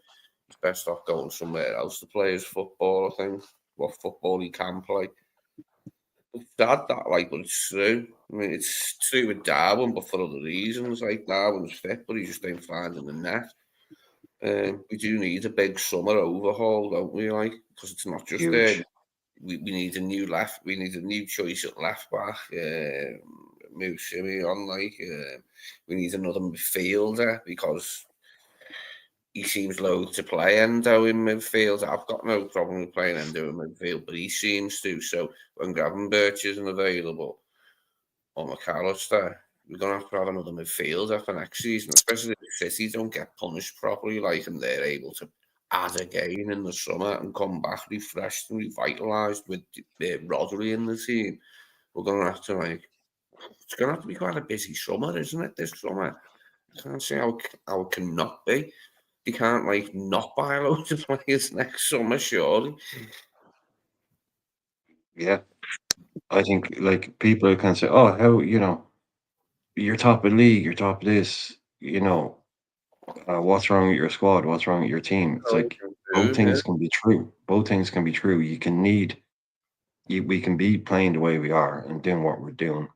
He's best off going somewhere else to play his football, I think. What football he can play. It's sad that, like, but it's true. I mean, it's true with Darwin, but for other reasons. Like, Darwin's fit, but he just ain't finding the net. We do need a big summer overhaul, don't we? Like, because it's not just we need a new left. We need a new choice at left back. Move Simeon, like, we need another midfielder because he seems loath to play Endo in midfield. I've got no problem with playing Endo in midfield, but he seems to. So when Gravenberch isn't available or McAllister, we're going to have another midfielder for next season, especially if City don't get punished properly, like, and they're able to add again in the summer and come back refreshed and revitalised with Rodri in the team. We're going to have to, like, it's going to have to be quite a busy summer, isn't it, this summer? I can't see how it can not be. They can't like not buy loads of players next summer, surely. Yeah, I think like people can say, "Oh, how you're top of the league, you're top of this." What's wrong with your squad? What's wrong with your team? It's Oh, like both things can be true. Both things can be true. We can be playing the way we are and doing what we're doing,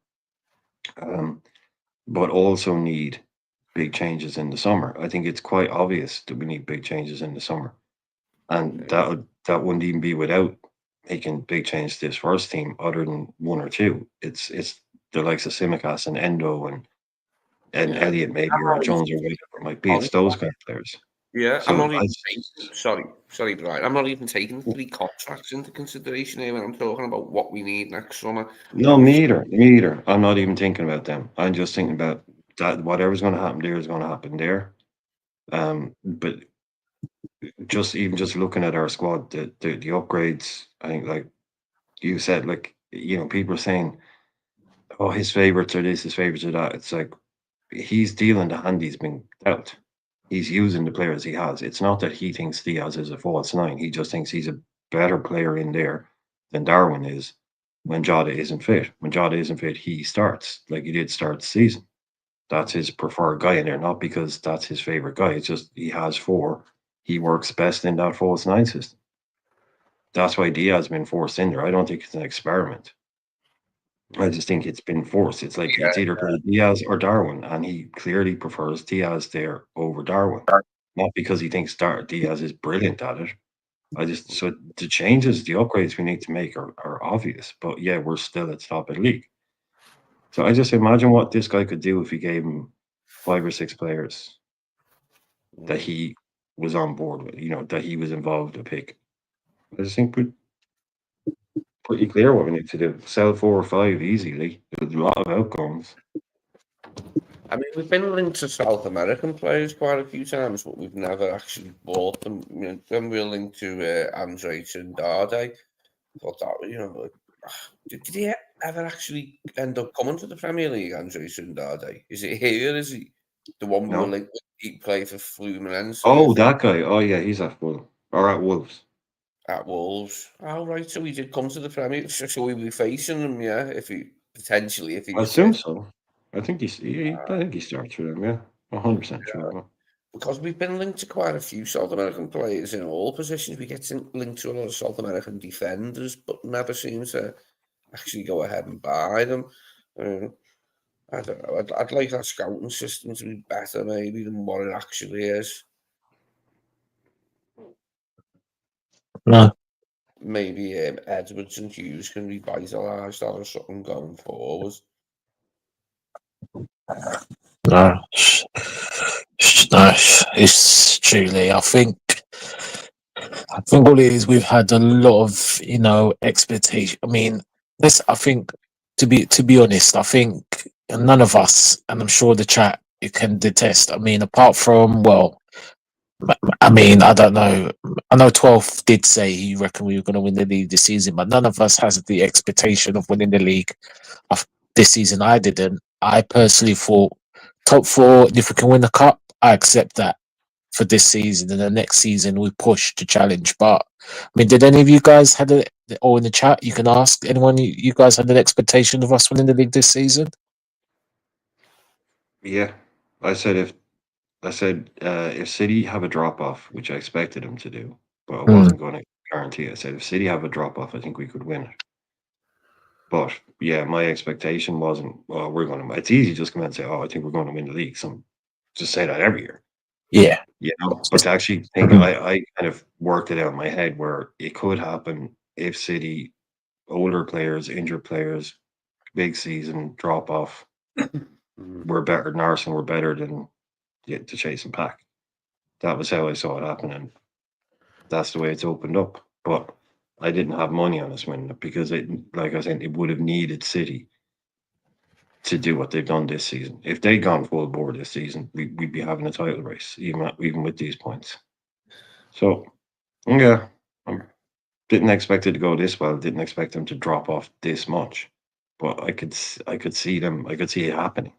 but also need big changes in the summer. I think it's quite obvious that we need big changes in the summer, and that wouldn't even be without making big changes to this first team, other than one or two. It's the likes of Simicas and Endo and Yeah. Elliot maybe, or Jones, or whatever it might be. It's those kind of players. Yeah, I'm So not even taking, sorry, Brian. I'm not even taking the 3 contracts into consideration here when I'm talking about what we need next summer. no, me either. I'm not even thinking about them. I'm just thinking about that whatever's going to happen there is going to happen there. But just looking at our squad, the upgrades, I think, like you said, like people are saying, "Oh, his favorites are this, his favorites are that." It's like he's dealing the hand he's been dealt. He's using the players he has. It's not that he thinks Diaz is a false nine. He just thinks he's a better player in there than Darwin is when Jota isn't fit. When Jota isn't fit, he starts like he did start the season. That's his preferred guy in there, not because that's his favorite guy. It's just he has 4. He works best in that false nine system. That's why Diaz has been forced in there. I don't think it's an experiment. I just think it's been forced. It's like it's either play Diaz or Darwin, and he clearly prefers Diaz there over Darwin. Not because he thinks Diaz is brilliant at it. So the changes, the upgrades we need to make are obvious. But yeah, we're still at top of the league. So I just imagine what this guy could do if he gave him 5 or 6 players that he was on board with, that he was involved to pick. I just think pretty clear what we need to do. Sell 4 or 5 easily. There's a lot of outcomes. I mean, we've been linked to South American players quite a few times, but we've never actually bought them. When we were linked to Andre Trindade, thought that, did he ever actually end up coming to the Premier League, Andre Trindade? Is it here? Is he the one we were No. linked with? He played for Fluminense. Oh, that guy. Oh, yeah, he's at Fulham. Or at Wolves. At Wolves. Oh, right. So he did come to the Premier League. So we'll be facing him, yeah, if he I was assume fit. so. I think I think he starts for them, yeah. 100% sure. Because we've been linked to quite a few South American players in all positions. We get linked to a lot of South American defenders, but never seem to actually go ahead and buy them. I don't know. I'd like that scouting system to be better, maybe, than what it actually is. No, Maybe Edwards and Hughes can revitalise that or something going forward. no, no. It's truly. I think all it is, we've had a lot of expectation. I mean, this. I think to be honest, I think none of us, and I'm sure the chat you can detest. I mean, apart from I mean, I don't know. I know 12 did say he reckoned we were going to win the league this season, but none of us has the expectation of winning the league this season. I didn't. I personally thought top 4. If we can win the cup, I accept that for this season, and the next season we push to challenge. But I mean, did any of you guys had it, or in the chat? You can ask anyone. You guys had an expectation of us winning the league this season? Yeah. I said if City have a drop off, which I expected them to do, but I wasn't going to guarantee it. I said if City have a drop off, I think we could win it. But yeah, my expectation wasn't, well, we're going to. It's easy to just come out and say, oh, I think we're going to win the league. Some just say that every year. Yeah. But to actually think, I kind of worked it out in my head where it could happen if City, older players, injured players, big season drop off, we're better than Arsenal, we're better than to chase and pack. That was how I saw it happen, and that's the way it's opened up. But I didn't have money on us winning it because like I said, it would have needed City to do what they've done this season. If they'd gone full board this season, we'd be having a title race, even with these points. So, yeah, I didn't expect it to go this well. Didn't expect them to drop off this much, but I could see it happening.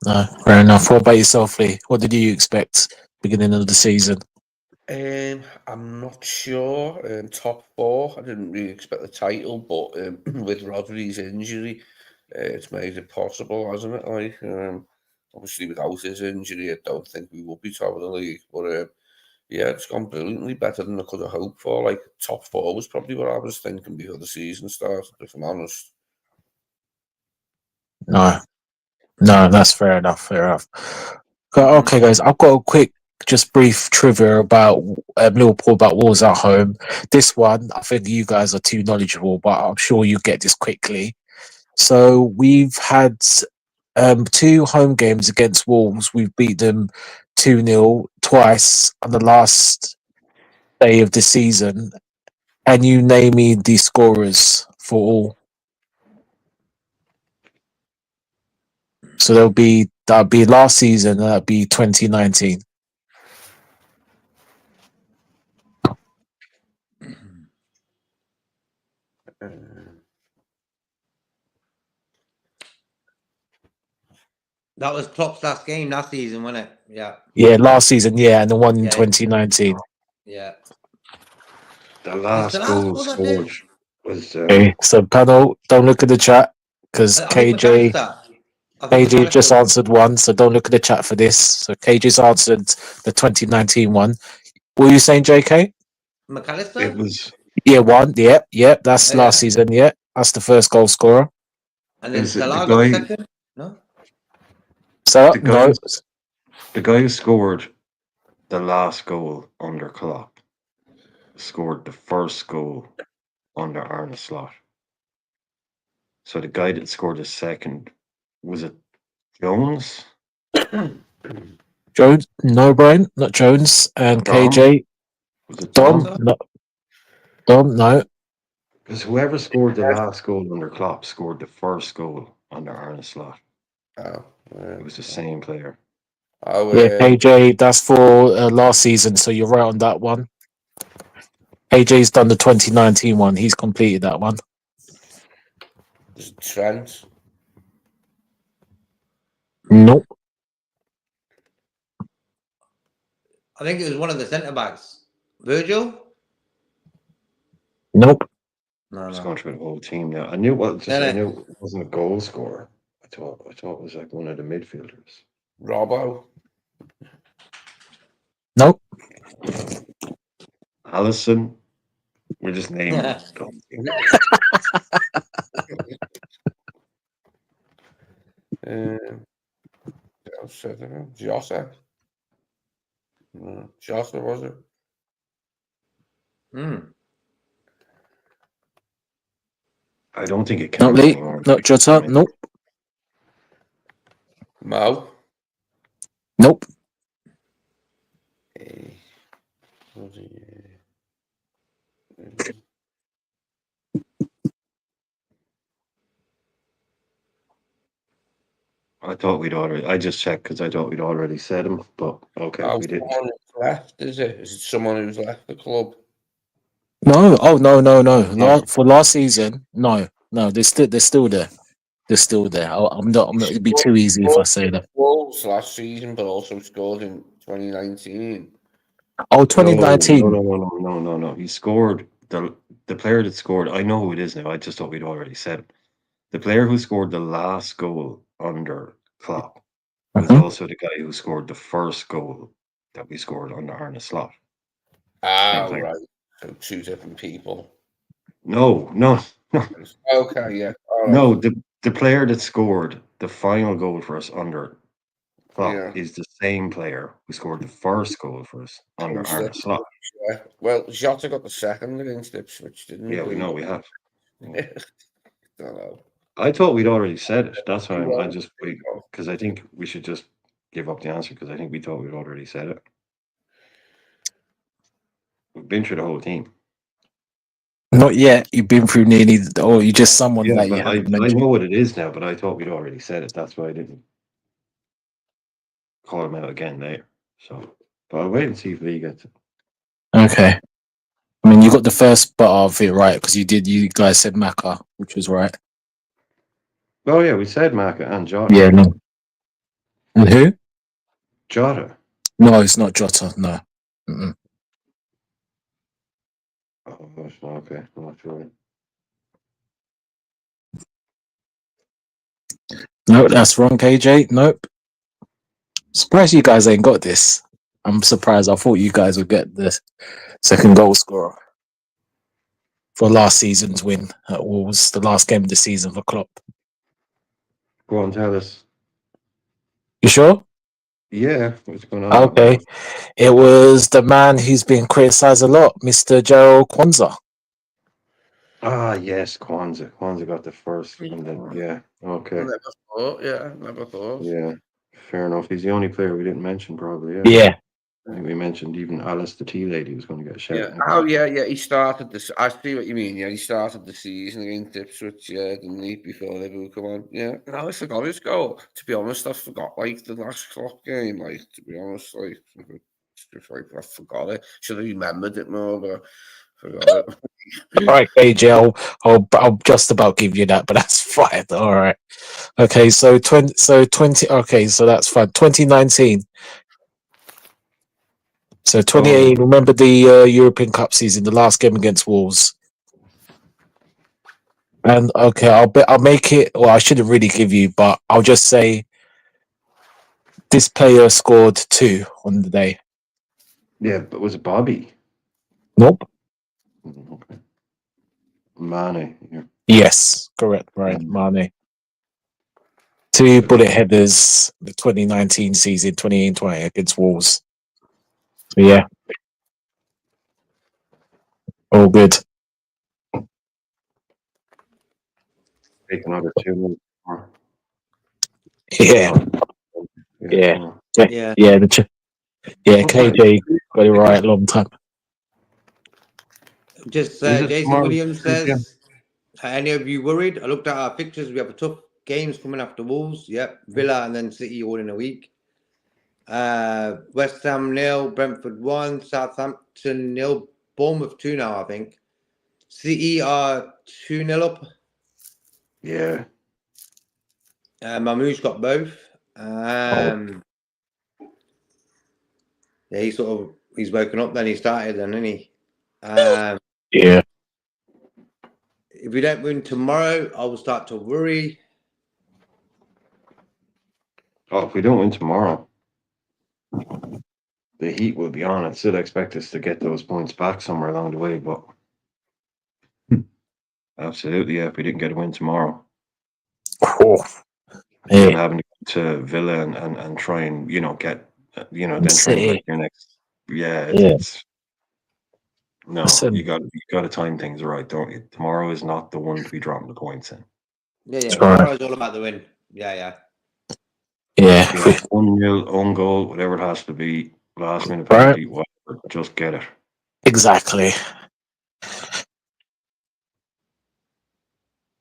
No, fair enough. What about yourself, Lee? What did you expect beginning of the season? I'm not sure. Top four. I didn't really expect the title, but with Rodri's injury, it's made it possible, hasn't it? Obviously without his injury, I don't think we will be top of the league. But yeah, it's gone brilliantly, better than I could have hoped for. Like top four was probably what I was thinking before the season started, if I'm honest. No, that's fair enough. Fair enough. Okay, guys, I've got a quick, just brief trivia about Liverpool, about Wolves at home. This one, I think you guys are too knowledgeable, but I'm sure you get this quickly. So we've had 2 home games against Wolves. We've beat them 2-0 twice on the last day of the season. And you name me the scorers for all. So that'll be last season. That'll be 2019. That was Klopp's last game last season, wasn't it? Yeah. Yeah, last season. Yeah, and the one in Yeah. 2019. Yeah. The last the last goal one that scored did? was Okay, so panel, don't look at the chat because I think KJ McAllister. I think KJ just McAllister. answered one. So don't look at the chat for this. So KJ's answered the 2019 one. What were you saying, JK? it McAllister? was Yeah, one. Yep. That's Oh, last yeah. season. Yeah, that's the first goal scorer. And then is it the Salah got the guy second? No? So the guy no, the guy who scored the last goal under Klopp scored the first goal under Arne Slot. So the guy that scored the second, was it Jones? Jones. No, Brian, not Jones. And Dom? KJ. Was it Dom. Dom? No, Dom. No. Because whoever scored the last goal under Klopp scored the first goal under Arne Slot. Oh, It was the same player. Yeah, KJ. That's for last season. So you're right on that one. KJ's done the 2019 one. He's completed that one. Trent. Nope. I think it was one of the centre backs. Virgil? Nope. No, I was no. going through the whole team now. I knew what No, no. I knew it wasn't a goal scorer. I thought it was like one of the midfielders. Robbo. Nope. Allison. We're just naming Jota. Jota, was it? I don't think it Not counts Lee. anymore. Not Jota. Nope. Mo. Nope. I thought we'd already. I just checked because I thought we'd already said him, but okay, we didn't. Someone who's left, is it? Is it someone who's left the club? No. Oh no. No. For last season, no. They're still there. They're still there. I'm not. It'd be too easy if I say that. Wolves last season, but also scored in 2019. Oh, 2019. No. He scored the player that scored. I know who it is now. I just thought we'd already said it. The player who scored the last goal under Klopp was also the guy who scored the first goal that we scored under Arne Slot. Ah, right. So 2 different people. No. Okay, yeah. All right. No, the player that scored the final goal for us under Klopp is the same player who scored the first goal for us under Arne Slot. Yeah. Well, Jota got the second against Ipswich, didn't he? Yeah, we know we have. Don't know. I thought we'd already said it. That's why I just wait, because I think we should just give up the answer because I think we thought we'd already said it. We've been through the whole team. Not yet. You've been through nearly, or you just someone Yeah, that you but haven't I mentioned. know what it is now, but I thought we'd already said it. That's why I didn't call him out again there. So, but I'll wait and see if Lee gets it. Okay. I mean, you got the first part of it right because you guys said Maka, which was right. Oh yeah, we said Maka and Jota. Yeah, no. And who? Jota. No, it's not Jota. No. Mm-mm. Oh, that's not okay. I'm not sure. No, that's wrong, KJ. Nope. Surprised you guys ain't got this. I'm surprised. I thought you guys would get the second goal scorer for last season's win at Wolves, the last game of the season for Klopp. Go on, tell us. You sure? Yeah, what's going on? Okay. It was the man who's been criticised a lot, Mr. Gerald Kwanzaa. Ah, yes, Kwanzaa. Kwanzaa got the first. And then, yeah, okay. Never thought. Yeah, never thought. Yeah, fair enough. He's the only player we didn't mention, probably. Yeah. Yeah. I think we mentioned even Alice, the tea lady, was going to get a shout. Yeah. Oh, yeah. He started this. I see what you mean. Yeah, he started the season against Ipswich, didn't he? Before Liverpool come on. Yeah. And I forgot his goal. To be honest, I forgot like the last Klopp game. Like, to be honest, like, just like I forgot it. Should have remembered it more, but I forgot it. All right, KJ, I'll just about give you that, but that's fine. All right. Okay, so 20. Okay, so that's fine. 2019. So 2018. Remember the European Cup season, the last game against Wolves. And okay, I'll make it. Well, I shouldn't really give you, but I'll just say this player scored 2 on the day. Yeah, but was it Bobby? Nope. Okay. Mane. Yeah. Yes, correct. Right, Mane. 2 bullet headers. The 2019 season, 2020 against Wolves. So yeah, all good. Take another 2 more. Yeah, yeah, come on. Yeah. yeah. Okay. KJ got it right. Long time. Just Is it Jason tomorrow? Williams Yeah. says, are any of you worried? I looked at our pictures. We have a tough games coming after Wolves. Yep. Villa and then City all in a week. West Ham 0, Brentford 1, Southampton 0, Bournemouth 2 now, I think. City are 2-0 up. Yeah. Mamouche got both. Yeah, he's woken up then. He started then, didn't he? Yeah. If we don't win tomorrow, I will start to worry. Oh, if we don't win tomorrow, the heat will be on. I'd still expect us to get those points back somewhere along the way, but absolutely, yeah, if we didn't get a win tomorrow, Oh, then yeah. having to go to Villa and try and, get, then trying to City. break your next, Yeah. it's no, Listen. you got to time things right, don't you? Tomorrow is not the one to be dropping the points in. Yeah. That's Tomorrow's all about the win. Yeah. 1-0 own goal, whatever it has to be, last minute penalty, whatever, just get it. Exactly.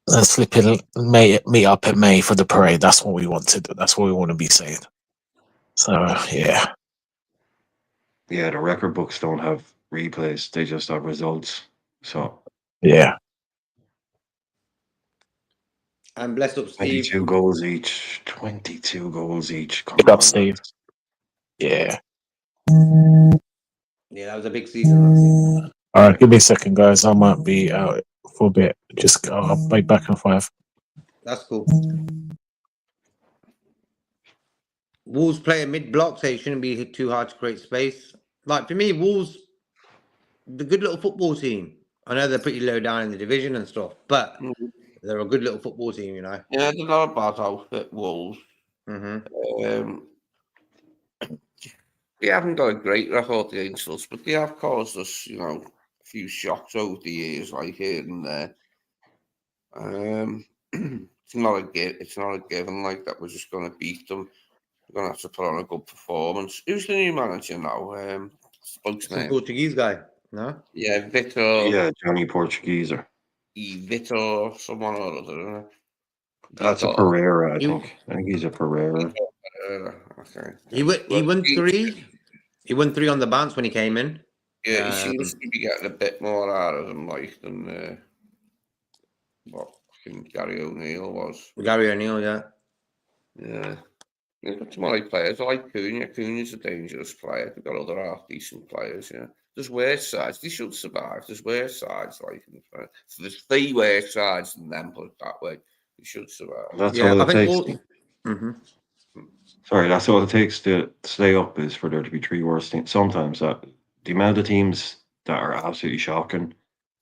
Let's flip it. Meet up at May for the parade. That's what we want to do. That's what we want to be saying. So yeah. Yeah, the record books don't have replays; they just have results. So Yeah. And blessed up Steve. 22 goals each. 22 goals each. Come Pick up on, Steve. lads. Yeah. Yeah, that was a big season. All right, give me a second, guys. I might be out for a bit. Just I'll be back in 5. That's cool. Wolves play a mid-block, so it shouldn't be too hard to create space. Like, for me, Wolves, the good little football team. I know they're pretty low down in the division and stuff, but they're a good little football team, you know. Yeah, they're not a bad outfit, Wolves. Mm-hmm. They haven't got a great record against us, but they have caused us, a few shocks over the years, like here and there. It's not a given like that. We're just going to beat them. We're going to have to put on a good performance. Who's the new manager now? Spoke's Some name. Portuguese guy, no? Yeah, Vitor. Yeah, Johnny Portugueser. Vitor, someone or other. Isn't it? That's a Pereira, I think. I think he's a Pereira. Okay. He won 3. He won 3 on the bounce when he came in. Yeah, he seems to be getting a bit more out of him, like, than what fucking Gary O'Neill was. Gary O'Neill, yeah. Yeah. You've got some alright players. I like Cunha. Cunha's a dangerous player. They've got other half-decent players, yeah. There's worse sides. They should survive. There's worse sides like them. So there's 3 worse sides than them, put it that way. They should survive. That's Yeah, all I it think takes. all. Mhm. Sorry, that's all it takes to stay up is for there to be 3 worse teams. Sometimes that the amount of teams that are absolutely shocking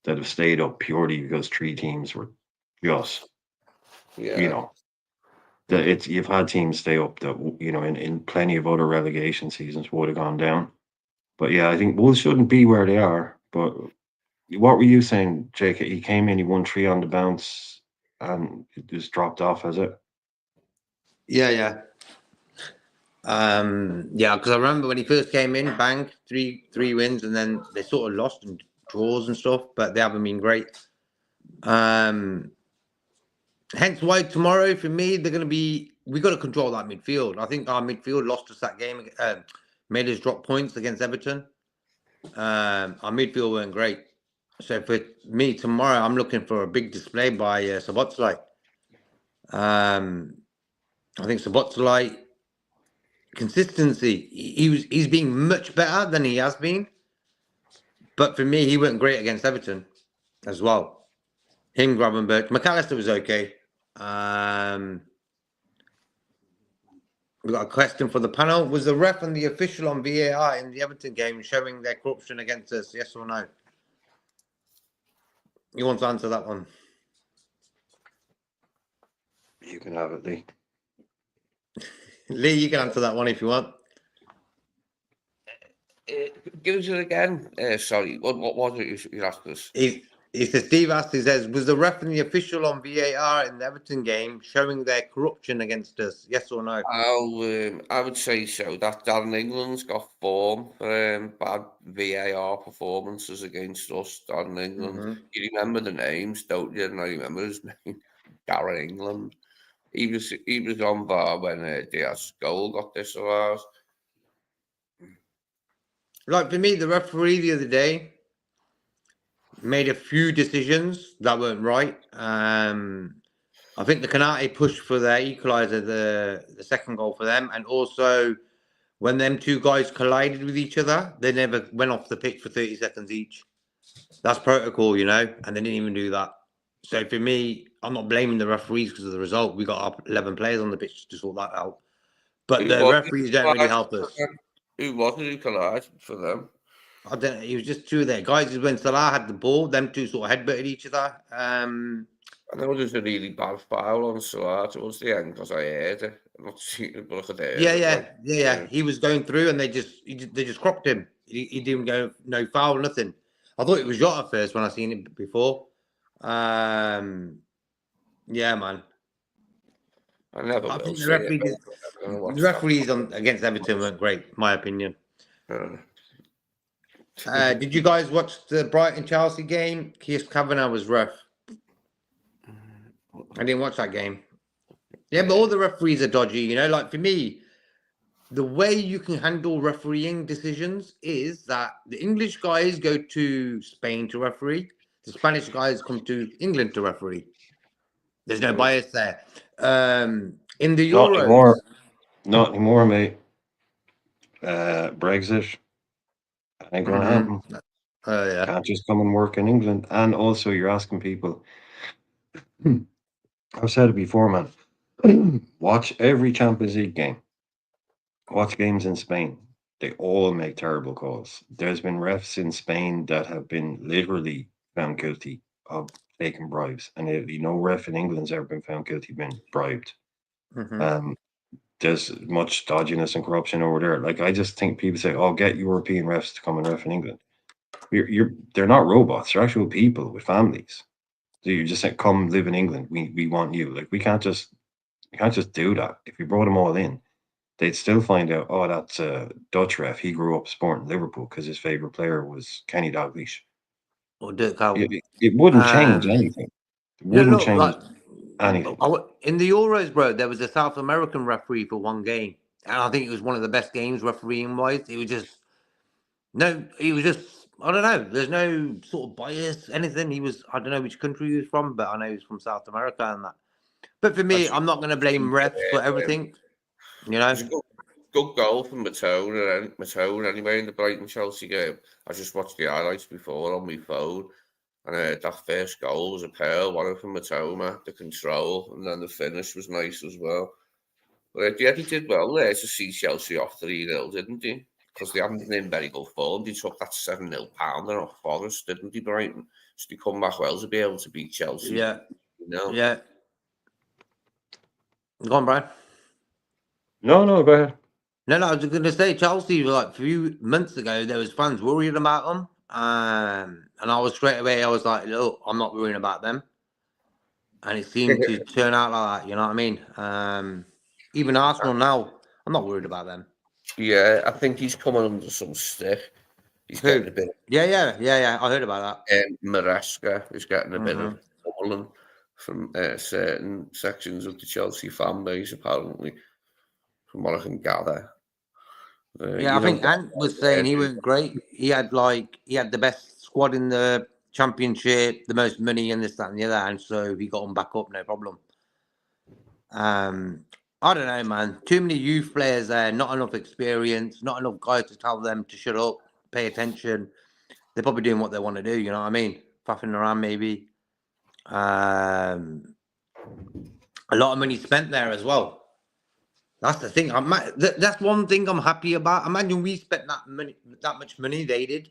that have stayed up purely because 3 teams were just, Yeah. you know, that it's you've had teams stay up that in plenty of other relegation seasons would have gone down. But yeah, I think Wolves shouldn't be where they are. But what were you saying, Jake? He came in, he won 3 on the bounce, and it just dropped off, has it? Yeah, yeah. Yeah, because I remember when he first came in, bang, three wins, and then they sort of lost and draws and stuff, but they haven't been great. Hence why tomorrow for me they're going to be. We got to control that midfield. I think our midfield lost us that game, made us drop points against Everton. Our midfield weren't great, so for me tomorrow I'm looking for a big display by Szoboszlai. I think Szoboszlai. Consistency. He's being much better than he has been, but for me, he weren't great against Everton as well. Him, Gravenberch, McAllister was okay. We got a question for the panel: was the ref and the official on VAR in the Everton game showing their corruption against us? Yes or no? You want to answer that one? You can have it, Lee. Lee, you can answer that one if you want. Give us it again. Sorry, what was it you asked us? He says, Steve asked, he says, was the ref and the official on VAR in the Everton game showing their corruption against us? Yes or no? I would say so. That Darren England's got form for bad VAR performances against us. Darren England. You remember the names, don't you? And I remember his name, Darren England. He was on VAR when Diaz's goal got disallowed. Like for me, the referee the other day made a few decisions that weren't right. I think the Canate pushed for their equaliser, the second goal for them, and also when them 2 guys collided with each other, they never went off the pitch for 30 seconds each. That's protocol, and they didn't even do that. So for me, I'm not blaming the referees because of the result. We got 11 players on the pitch to sort that out. But the referees don't really help us. Who was it who collided for them? I don't know. It was just 2 of their guys. When Salah had the ball, them 2 sort of headbutted each other. I know there's a really bad foul on Salah towards the end because I heard it. I'm not seeing it, but I could hear it. Yeah. He was going through and they just cropped him. He didn't go no foul, nothing. I thought it was Jota first when I seen it before. Yeah, man. I think the referees against Everton weren't great, my opinion. Did you guys watch the Brighton Chelsea game? Keith Kavanagh was ref. I didn't watch that game. Yeah, but all the referees are dodgy, Like for me, the way you can handle refereeing decisions is that the English guys go to Spain to referee, the Spanish guys come to England to referee. There's no bias there. In the Euros, not anymore, mate. Brexit ain't gonna happen. Yeah. Can't just come and work in England. And also, you're asking people. I've said it before, man. Watch every Champions League game. Watch games in Spain. They all make terrible calls. There's been refs in Spain that have been literally found guilty of taking bribes, and no ref in England's ever been found guilty of being bribed. There's much dodginess and corruption over there. Like, I just think people say, "Oh, get European refs to come and ref in England." They're not robots. They're actual people with families. So you just say, "Come live in England. We want you." Like, we can't just do that. If we brought them all in, they'd still find out, "Oh, that's a Dutch ref. He grew up supporting Liverpool because his favorite player was Kenny Dalglish." Or Dirk Howell. It wouldn't change anything. It wouldn't change anything. In the Euros, bro, there was a South American referee for one game, and I think it was one of the best games refereeing wise. It was just I don't know. There's no sort of bias, anything. I don't know which country he was from, but I know he was from South America and that. But for me, I'm not going to blame refs for everything. You know? It was a good goal from Matone anyway in the Brighton-Chelsea game. I just watched the highlights before on my phone, and that first goal was a pearl, one from Matoma, the control, and then the finish was nice as well. But yeah, he did well there to see Chelsea off 3-0, didn't he? Because they haven't been in very good form. They took that 7-0 pounder off Forest, didn't they, Brighton? So they come back well to be able to beat Chelsea. Yeah. You know? Yeah. Go on, Brian. No, go ahead. No, I was going to say Chelsea, like a few months ago, there was fans worried about them. And I was straight away, I was like, look, I'm not worrying about them. And it seemed to turn out like that, you know what I mean? Even Arsenal now, I'm not worried about them. Yeah, I think he's coming under some stick. He's Who? getting a bit. Yeah. I heard about that. Maresca is getting a bit of falling from certain sections of the Chelsea fan base, apparently, from what I can gather. Yeah, I think Ant was saying he wasn't great. He had the best squad in the championship, the most money and this, that, and the other, and so he got them back up, no problem. I don't know, man. Too many youth players there, not enough experience, not enough guys to tell them to shut up, pay attention. They're probably doing what they want to do, you know what I mean? Faffing around maybe. A lot of money spent there as well. That's the thing. That's one thing I'm happy about. Imagine we spent that much money they did.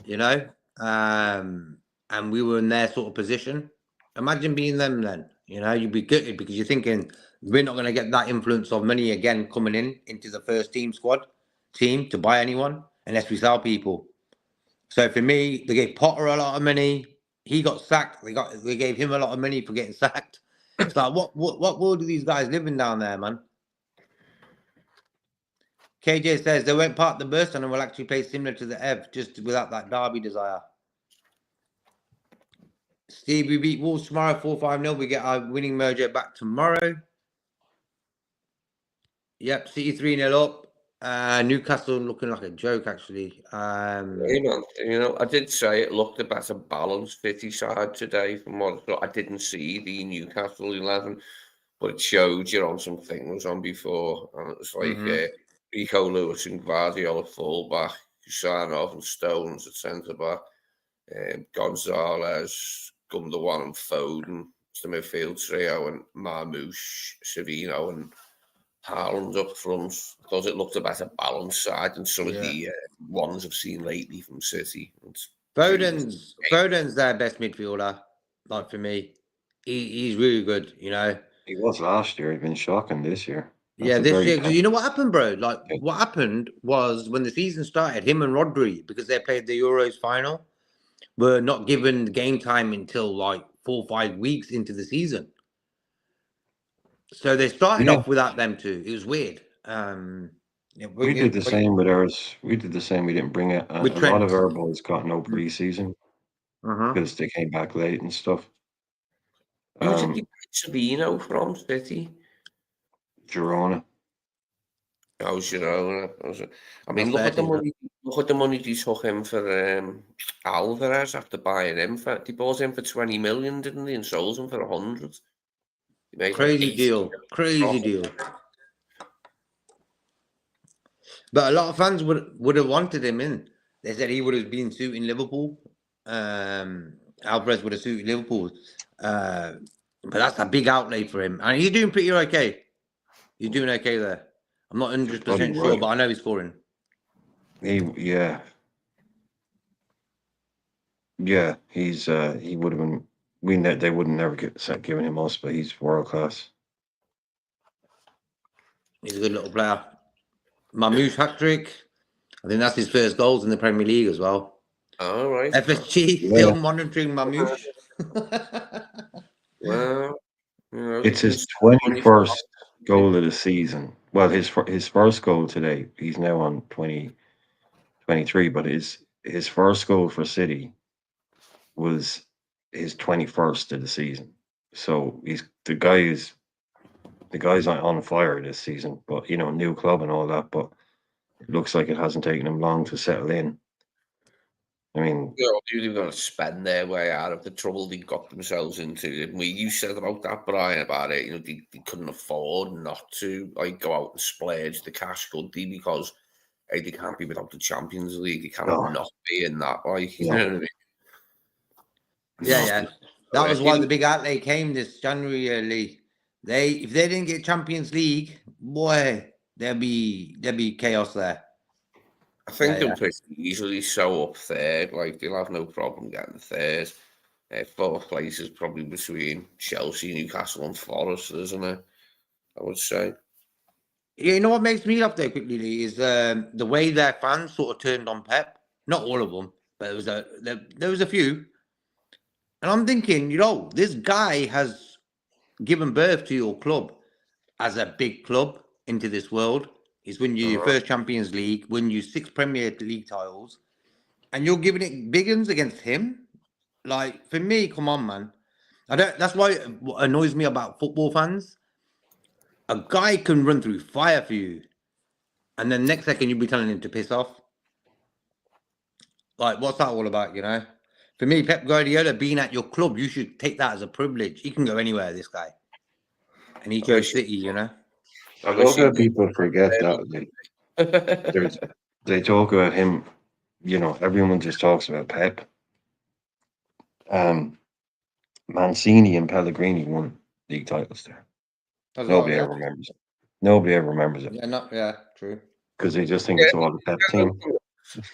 You know? And we were in their sort of position. Imagine being them then. You know, you'd be gutted because you're thinking we're not going to get that influence of money again coming into the first team to buy anyone unless we sell people. So for me, they gave Potter a lot of money. He got sacked. They gave him a lot of money for getting sacked. It's like what world are these guys living down there, man? KJ says they won't park the bus and will actually play similar to the Ev, just without that derby desire. Steve, we beat Wolves tomorrow 4-5-0. We get our winning mojo back tomorrow. Yep, City 3-0 up. Newcastle looking like a joke, actually. You know, I did say it looked a better balanced City side today from what I thought. I didn't see the Newcastle 11, but it showed you on some things on before. And it was like Rico Lewis and Guardiola full-back, Kusanov and Stones at centre-back, Gonzalez, Gundogan and Foden, it's the midfield trio, and Marmouche, Savino and Haaland up front. I thought it looked a better balanced side than some of the ones I've seen lately from City. Foden's their best midfielder, like for me. He's really good, you know. He was last year. He's been shocking this year. That's this year. Because you know what happened, bro? Like, what happened was when the season started, him and Rodri, because they played the Euros final, were not given game time until like 4 or 5 weeks into the season. So they started off without them too. It was weird. We did the same with ours. We did the same. We didn't bring it. A lot of our boys got no preseason because they came back late and stuff. Who did you pick Savino from City? Girona. Oh, Girona. I mean, look at the money. Look at the money they took him for Alvarez after buying him. They bought him for 20 million, didn't they? And sold him for 100. Crazy deal. But a lot of fans would have wanted him in. They said he would have been suiting Liverpool. Alvarez would have suited Liverpool. But that's a big outlay for him. And he's doing pretty okay. He's doing okay there. I'm not 100% sure, but I know he's scoring. Yeah, he's he would have been. They wouldn't never given him us, but he's world class. He's a good little player. Mamouche hat-trick. I think that's his first goals in the Premier League as well. All right. FSG still monitoring Mamouche. Well, you know, it's his 21st goal of the season. Well, his first goal today. He's now on 23, but his first goal for City was his 21st of the season. So the guy's on fire this season. But new club and all that. But it looks like it hasn't taken him long to settle in. I mean, You know, they've got to spend their way out of the trouble they got themselves into. You said about that, Brian, about it. You know, they couldn't afford not to like go out and splurge the cash, could they? Because hey, they can't be without the Champions League. They can't no, not be in that. Like, you no, know what I mean? Yeah, no. yeah. It's, That was why In- the big outlay came this January, Lee. If they didn't get Champions League, boy, there'd be chaos there. I think Yeah, they'll yeah. pretty easily show up third. Like, they'll have no problem getting third. Fourth place is probably between Chelsea, Newcastle, and Forest, isn't it? I would say. You know what makes me laugh there quickly, Lee, is the way their fans sort of turned on Pep. Not all of them, but there was a few. And I'm thinking, this guy has given birth to your club as a big club into this world. He's won you your first Champions League, won you 6 Premier League titles, and you're giving it big uns against him. Like, for me, come on, man. That's why it annoys me about football fans. A guy can run through fire for you, and then next second you'll be telling him to piss off. Like, what's that all about, For me, Pep Guardiola being at your club, you should take that as a privilege. He can go anywhere, this guy. And he chose City, I love how people forget that. They talk about him, everyone just talks about Pep. Mancini and Pellegrini won league titles there. Nobody ever remembers it. Nobody ever remembers it. Yeah, true. Because they just think it's all the Pep team.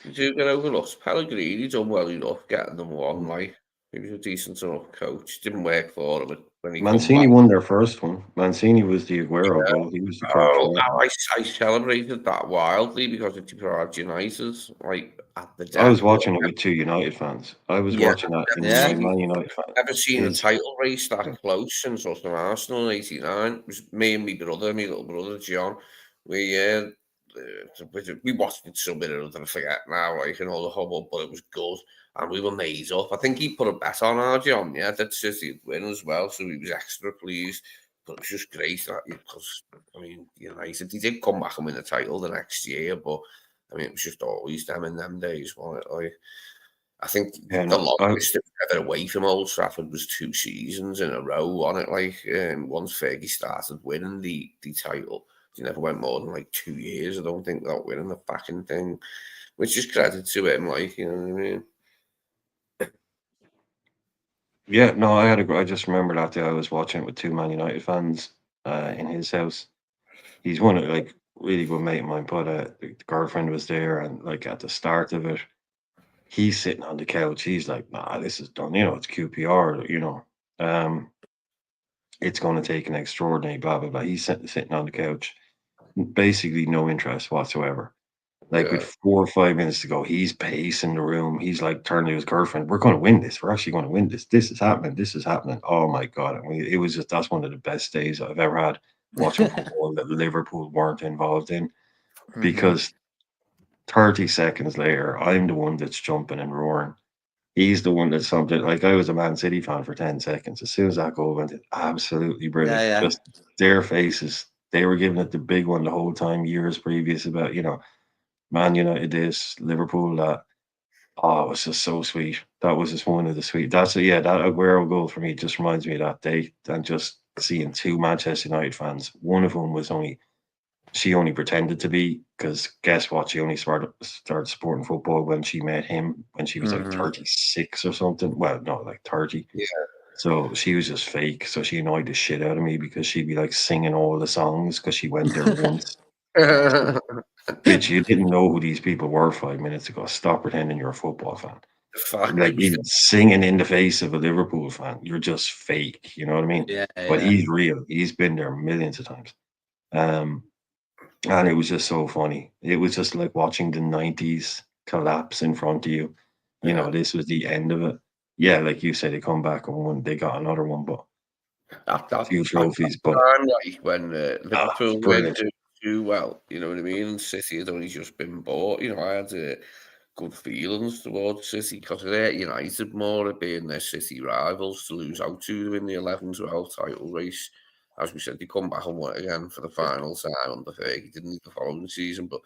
You do get overlooked. Pellegrini done well enough getting them one. Like, he was a decent enough coach. Didn't work for him when he Mancini won their first one. Mancini was the Aguero goal. He was the coach for that. I celebrated that wildly because it deprived United, like, at the I was death. watching it with 2 United fans. I was watching that in my Man United fan. Never seen a title race that close since us and Arsenal in '89. It was me and my little brother John. We watched it some bit or other, I forget now, like, and all the hubbub, but it was good. And we were made up. I think he put a bet on our John, that City would win as well, so he was extra pleased. But it was just great because, I mean, United, he did come back and win the title the next year, but I mean, it was just always them in them days, wasn't it? Like, I think the longest ever away from Old Trafford was 2 seasons in a row on it. Like, once Fergie started winning the title, he never went more than like 2 years, I don't think, without winning the fucking thing, which is credit to him, like, you know what I mean? Yeah, no, I just remember that day I was watching it with 2 Man United fans in his house. He's one of, like, really good mate of mine, but the girlfriend was there, and like at the start of it, he's sitting on the couch. He's like, "Nah, this is done. It's QPR. It's going to take an extraordinary blah blah blah." He's sitting on the couch, basically no interest whatsoever. Like, with 4 or 5 minutes to go, he's pacing the room. He's like turning to his girlfriend, "We're going to win this. We're actually going to win this. This is happening. This is happening." Oh my God. I mean, it was that's one of the best days I've ever had watching football that Liverpool weren't involved in, because 30 seconds later, I'm the one that's jumping and roaring. He's the one that's something like, I was a Man City fan for 10 seconds. As soon as that goal went in, absolutely brilliant. Yeah. Just their faces. They were giving it the big one the whole time, years previous, about, Man United this, Liverpool that. Oh, it was just so sweet. That was just one of the sweet. That Aguero goal for me just reminds me of that day, and just seeing 2 Manchester United fans. One of them was she only pretended to be, because guess what? She only started supporting football when she met him when she was like 36 or something. Well, no, like 30. Yeah. So she was just fake. So she annoyed the shit out of me because she'd be like singing all the songs because she went there once. Bitch, you didn't know who these people were 5 minutes ago. Stop pretending you're a football fan. Like, even singing in the face of a Liverpool fan, you're just fake. You know what I mean? Yeah. But he's real. He's been there millions of times. And it was just so funny. It was just like watching the 90s collapse in front of you. This was the end of it. Yeah, like you said, they come back and won. They got another one, but a few trophies. But like when Liverpool went too well, you know what I mean? And City had only just been bought. I had good feelings towards City because they're United more at being their City rivals, to lose out to them in the 11-12 title race. as we said, they come back and won again for the final time under Fergie. Didn't need the following season, but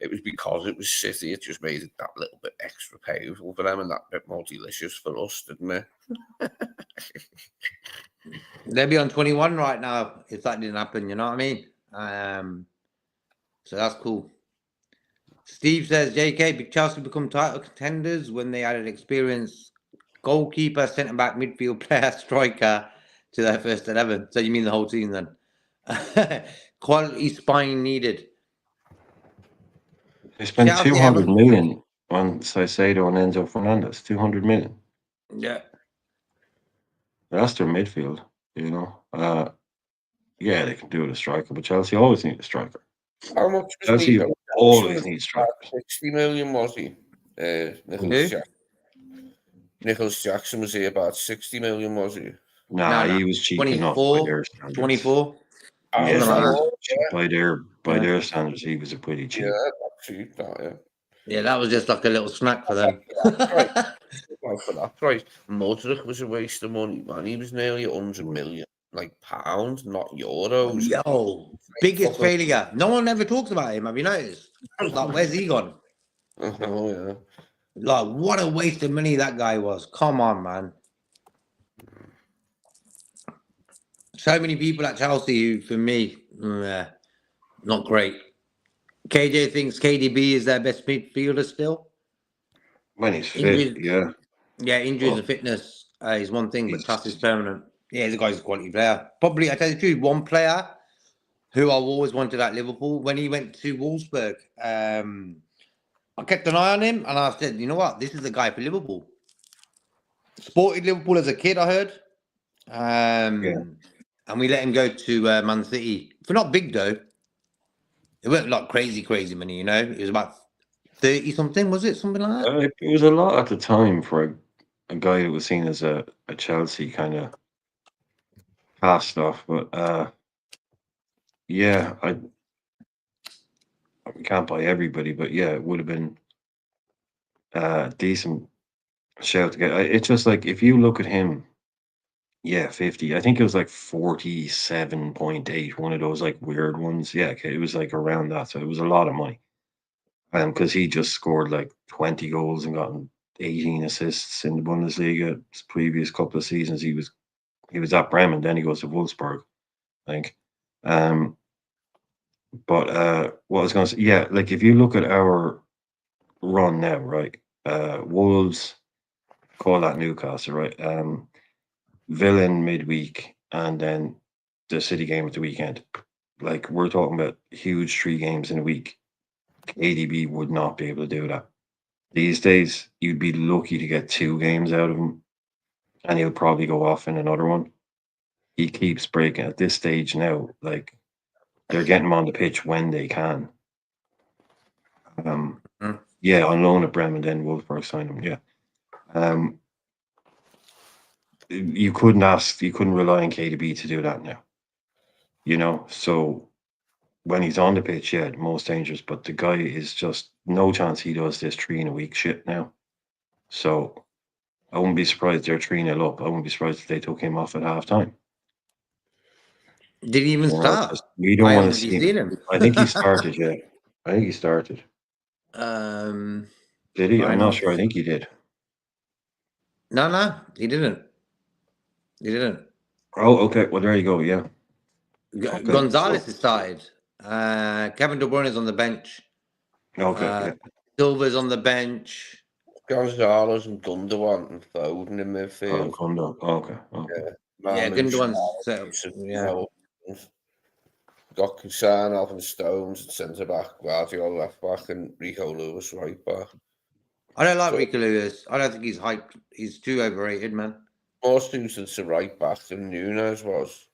it was because it was City. It just made it that little bit extra painful for them and that bit more delicious for us, didn't it? They'll be on 21 right now if that didn't happen, you know what I mean? So that's cool. Steve says, JK, big Chelsea become title contenders when they added experienced goalkeeper, centre-back, midfield player, striker to their first 11. So you mean the whole team then? Quality spine needed. They spent Chelsea 200 haven't- million on Caicedo and Enzo Fernandez. 200 million. Yeah. That's their midfield, you know. Yeah, they can do it a striker, but Chelsea always need a striker. How much was Chelsea Nico? always need strikers. 60 million, was he? Nicholas Jackson was he about 60 million, was he? Nah, No. he was cheap enough by their standards. 24. Yeah, Something like that. By Yeah. their standards, he was a pretty cheap. Yeah, that's cheap, that, yeah. Yeah, that was just like a little snack for them. Like for that price, Modric was a waste of money, man. He was nearly 100 million, like pounds, not euros. Yo, biggest failure. No one ever talks about him. Have you noticed? Like, where's he gone? Oh yeah. Like, what a waste of money that guy was. Come on, man. So many people at Chelsea who, for me, not great. KJ thinks KDB is their best midfielder still. When he's fit, Injuries, yeah. Yeah, injuries and fitness is one thing, but class is permanent. Yeah, the guy's a quality player. Probably, I tell you the truth, one player who I've always wanted at Liverpool, when he went to Wolfsburg, I kept an eye on him and I said, you know what, this is the guy for Liverpool. Sported Liverpool as a kid, I heard. And we let him go to Man City. For not big, though. It wasn't like crazy money, you know. It was about 30 something, was it? Something like that? It was a lot at the time for a guy that was seen as a Chelsea kind of past stuff. But yeah, we can't buy everybody, but yeah, it would have been a decent shout to get. It's just like if you look at him, yeah, 50. I think it was like 47.8, one of those like weird ones. Yeah, okay, it was like around that. So it was a lot of money. Because he just scored like 20 goals and gotten 18 assists in the Bundesliga. His previous couple of seasons, he was at Bremen, then he goes to Wolfsburg, I think. But what I was going to say, yeah, like if you look at our run now, right? Wolves, call that Newcastle, right? Villa in midweek, and then the City game at the weekend. Like we're talking about huge 3 games in a week. ADB would not be able to do that. These days, you'd be lucky to get 2 games out of him, and he'll probably go off in another one. He keeps breaking at this stage now. Like they're getting him on the pitch when they can. Yeah, on loan at Bremen, then Wolfsburg signed him. Yeah. You couldn't rely on KDB to do that now. You know, so when he's on the pitch, yeah, most dangerous. But the guy is just no chance he does this 3 in a week shit now. So I wouldn't be surprised they're 3-0 up. I wouldn't be surprised if they took him off at half time. Did he even start? We don't want to see him. I think he started, yeah. I think he started. Did he? I'm not sure. I think he did. No, he didn't. He didn't. Oh, okay. Well, there you go. Yeah. Gonzalez has started. Kevin De Bruyne is on the bench. Okay. Silva's on the bench. Gonzalez and Gundogan and Foden in midfield. Okay. Yeah, Gundogan's set up. Yeah. Got Kusan, Alvin Stones at centre back, Guardiola left back, and Rico Lewis right back. I don't like Rico Lewis. I don't think he's hyped. He's too overrated, man. More suited to right back than Nunes was.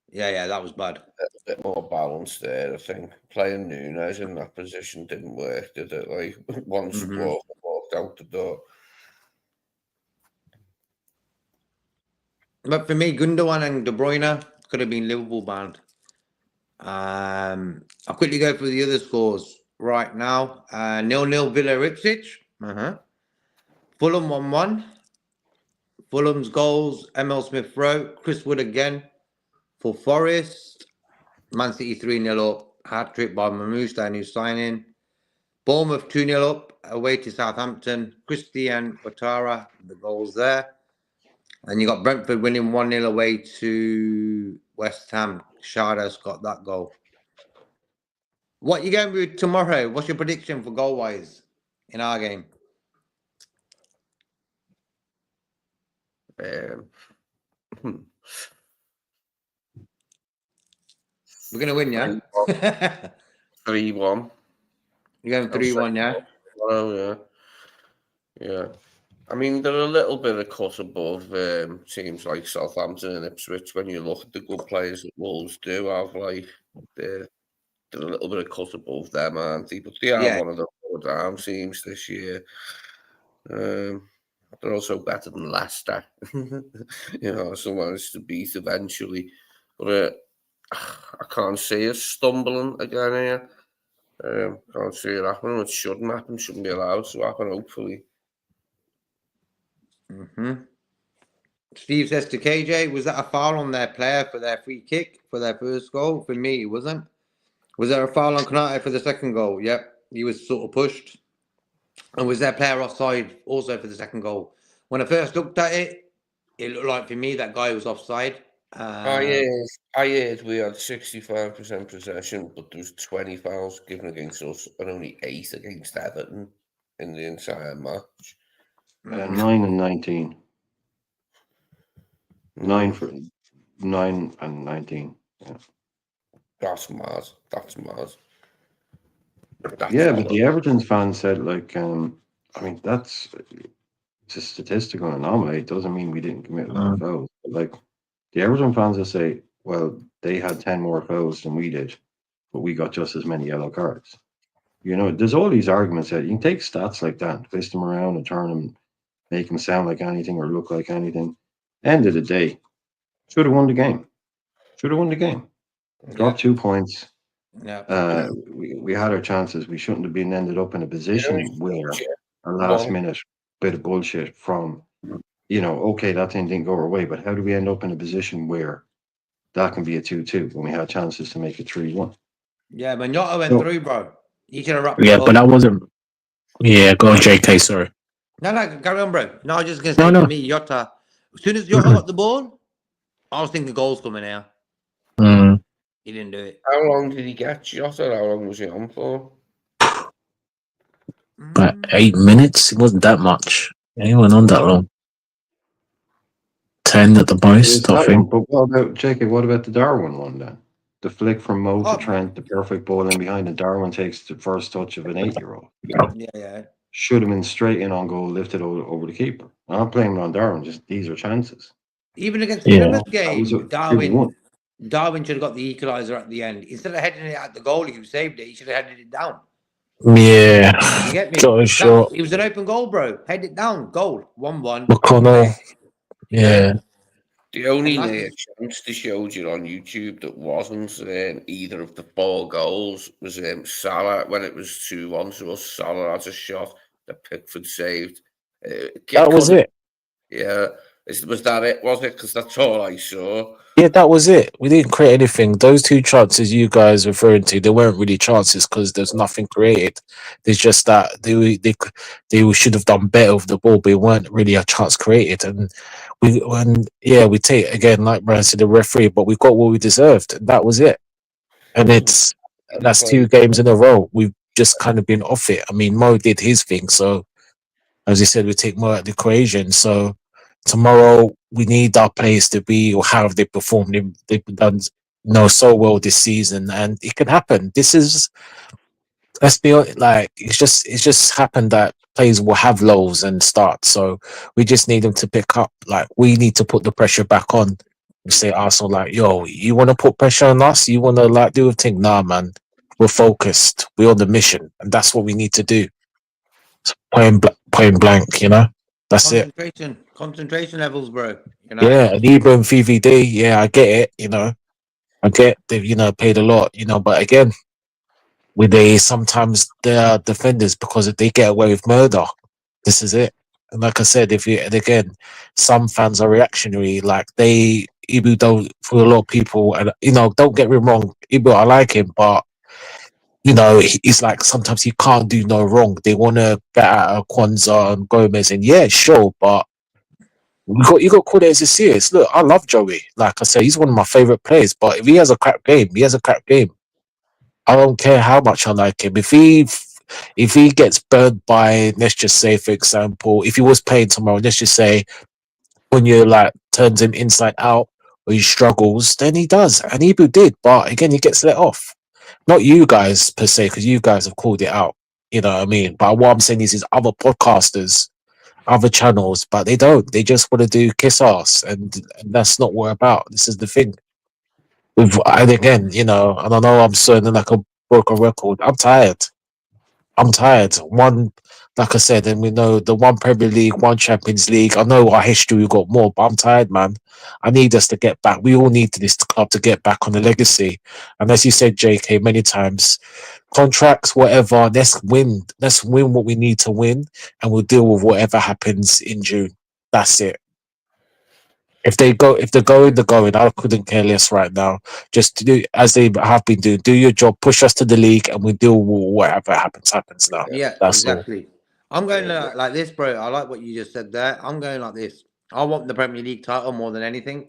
Yeah, that was bad. A bit more balanced there, I think. Playing Nunes in that position didn't work, did it? Like once walked out the door. But for me, Gundogan and De Bruyne could have been Liverpool bound. I'll quickly go through the other scores right now. 0-0 Villa Ipswich. Fulham 1-1. Fulham's goals, Emil Smith Rowe, Chris Wood again. For Forest, Man City 3-0 up. Hat-trick by Mamouche, their new signing. Bournemouth 2-0 up away to Southampton. Christian Ouattara, the goals there. And you got Brentford winning 1-0 away to West Ham. Sharda's got that goal. What you going with tomorrow? What's your prediction for goal-wise in our game? Um, We're going to win, yeah? 3-1. You're going 3-1, yeah? Oh, yeah. I mean, they're a little bit of cut above teams like Southampton and Ipswich. When you look at the good players that Wolves do have, like, they're a little bit of cut above them, aren't they? But they are one of the lower down teams this year. They're also better than Leicester. Someone is to beat eventually. But I can't see us stumbling again here. Can't see it happening. It shouldn't happen. Shouldn't be allowed to happen, hopefully. Steve says to KJ, was that a foul on their player for their free kick for their first goal? For me, it wasn't. Was there a foul on Konate for the second goal? Yep. He was sort of pushed. And was their player offside also for the second goal? When I first looked at it, it looked like for me that guy was offside. I heard we had 65% possession, but there was 20 fouls given against us and only 8 against Everton in the entire match. 9 and 19. 9 and 19. Yeah. That's mad. But the Everton fan said, like, I mean, it's a statistical anomaly. It doesn't mean we didn't commit a lot of fouls. But, like, the Everton fans will say, well, they had 10 more fouls than we did, but we got just as many yellow cards. There's all these arguments that you can take stats like that, twist them around and turn them, make them sound like anything or look like anything. End of the day, should have won the game. Dropped 2 points. Yeah. We had our chances. We shouldn't have been ended up in a position where a last minute bit of bullshit from, okay, that thing didn't go our way, but how do we end up in a position where that can be a 2-2 when we had chances to make it 3-1? Yeah, Manota went through, bro. He should have wrapped it Yeah, up. but that wasn't. Yeah, go on, JK. Sorry. No, carry on, bro. No, I was just going to say to me, Jota, as soon as Jota got the ball, I was thinking goals coming out. He didn't do it. How long did he get Jota? How long was he on for? About 8 minutes. It wasn't that much. He went on that long. 10 at the most, I think. But what about, JK, what about the Darwin one then? The flick from Mo to Trent, the perfect ball in behind, and Darwin takes the first touch of an 8-year-old. Yeah. Should have been straight in on goal, lifted over the keeper. I'm not blaming on Darwin, just these are chances. Even against the Plymouth game, Darwin should have got the equaliser at the end. Instead of heading it at the goalie who saved it, he should have headed it down. Yeah. You get me? It was an open goal, bro. Head it down. Goal. 1-1. McConnell. Yeah. The only chance they showed you on YouTube that wasn't either of the 4 goals was Salah. When it was 2-1 to us, Salah had a shot that Pickford saved. That was it. Yeah. Was that it? Was it? Because that's all I saw. Yeah, that was it. We didn't create anything. Those 2 chances you guys referring to, they weren't really chances because there's nothing created. There's just that they should have done better with the ball, but it weren't really a chance created. And we take again, like Brian said, the referee, but we got what we deserved. And that was it. And that's 2 games in a row. We've just kind of been off it. I mean, Mo did his thing, so as he said, we take more out of the equation. So tomorrow we need our players to be, or how have they performed? They've done so well this season, and it can happen. This is, let's be honest, like it's just happened that players will have lows and starts. So we just need them to pick up. Like we need to put the pressure back on. We say Arsenal, like, yo, you want to put pressure on us? You want to like do a thing? Nah, man, we're focused. We're on the mission, and that's what we need to do. Point blank, that's it. Concentration levels, bro. Yeah, and Ibra and VVD, yeah, I get it, I get they've, paid a lot, but again, sometimes they are defenders because if they get away with murder, this is it. And like I said, and again, some fans are reactionary. Like Ibu don't, for a lot of people, and don't get me wrong, Ibu, I like him, but he's like sometimes he can't do no wrong. They want to get out of Kwanzaa and Gomez, and yeah, sure, but you got to call it as a serious. Look, I love Joey. Like I said, he's one of my favorite players. But if he has a crap game, he has a crap game. I don't care how much I like him. If he gets burned by, let's just say, for example, if he was playing tomorrow, let's just say when you like turns him inside out or he struggles, then he does. And Ibu did, but again, he gets let off. Not you guys per se, because you guys have called it out. You know what I mean? But what I'm saying is other podcasters, other channels, but they don't. They just want to do kiss ass, and that's not what we're about. This is the thing. And again, and I know I'm sounding like a broken record. I'm tired. One, like I said, and we know the one Premier League, one Champions League. I know our history, we got more, but I'm tired, man. I need us to get back. We all need this club to get back on the legacy. And as you said, JK, many times, contracts, whatever, let's win. Let's win what we need to win, and we'll deal with whatever happens in June. That's it. If they're going, they're going. I couldn't care less right now. Just do as they have been doing. Do your job, push us to the league, and we deal with whatever happens now. Yeah, That's exactly. I'm going like this, bro. I like what you just said there. I'm going like this. I want the Premier League title more than anything.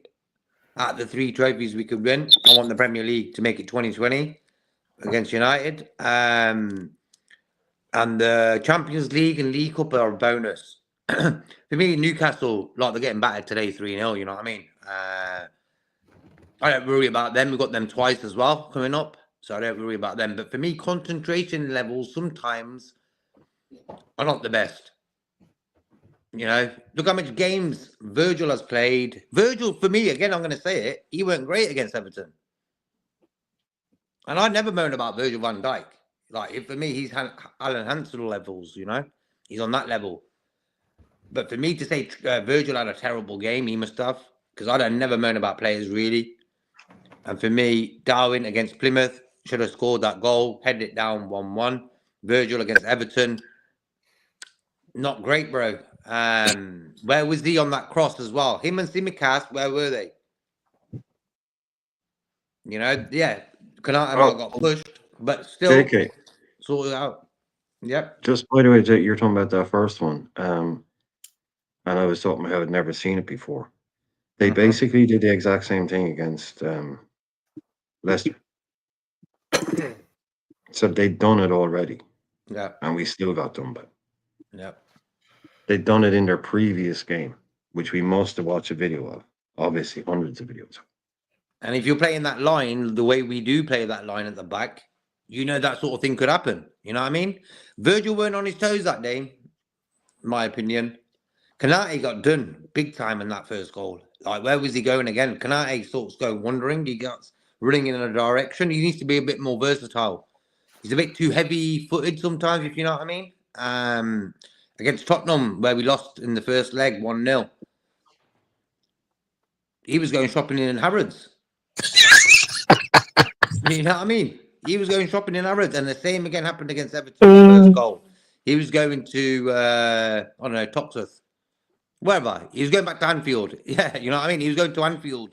At the 3 trophies we could win, I want the Premier League to make it 2020 against United. And the Champions League and League Cup are a bonus. For me, Newcastle, like they're getting battered today 3-0, you know what I mean? I don't worry about them. We've got them twice as well coming up, so I don't worry about them. But for me, concentration levels sometimes are not the best. Look how much games Virgil has played. Virgil, for me, again, I'm going to say it, he weren't great against Everton. And I never moan about Virgil van Dijk. Like, for me, he's Alan Hansel levels, He's on that level. But for me to say Virgil had a terrible game, he must have. Because I don't never moan about players, really. And for me, Darwin against Plymouth should have scored that goal, headed it down 1-1. Virgil against Everton, not great, bro. Where was he on that cross as well? Him and Simicast, where were they? Yeah. Kanata got pushed, but still JK, sorted out. Yep. just by the way, you're talking about that first one. And I was talking about how I'd never seen it before. They basically did the exact same thing against Leicester. So they'd done it already. Yeah. And we still got done by. Yeah. They'd done it in their previous game, which we must have watched a video of. Obviously, hundreds of videos. And if you're playing that line the way we do play that line at the back, that sort of thing could happen. You know what I mean? Virgil weren't on his toes that day, in my opinion. Kanate got done big time in that first goal. Like, where was he going again? Kanate sort of go wandering. He got running in a direction. He needs to be a bit more versatile. He's a bit too heavy-footed sometimes, if you know what I mean. Against Tottenham, where we lost in the first leg 1-0, he was going shopping in Harrods. You know what I mean? He was going shopping in Harrods, and the same again happened against Everton in the first goal. He was going to, I don't know, Toxteth, wherever. He was going back to Anfield. Yeah, you know what I mean? He was going to Anfield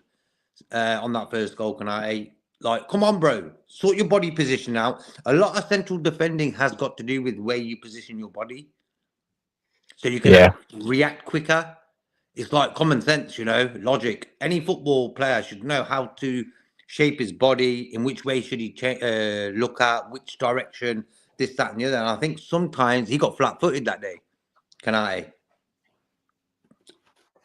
on that first goal, Kanate. Like, come on, bro. Sort your body position out. A lot of central defending has got to do with where you position your body. So you can react quicker. It's like common sense, logic. Any football player should know how to shape his body, in which way should he look at, which direction, this, that, and the other. And I think sometimes he got flat-footed that day, Kanate.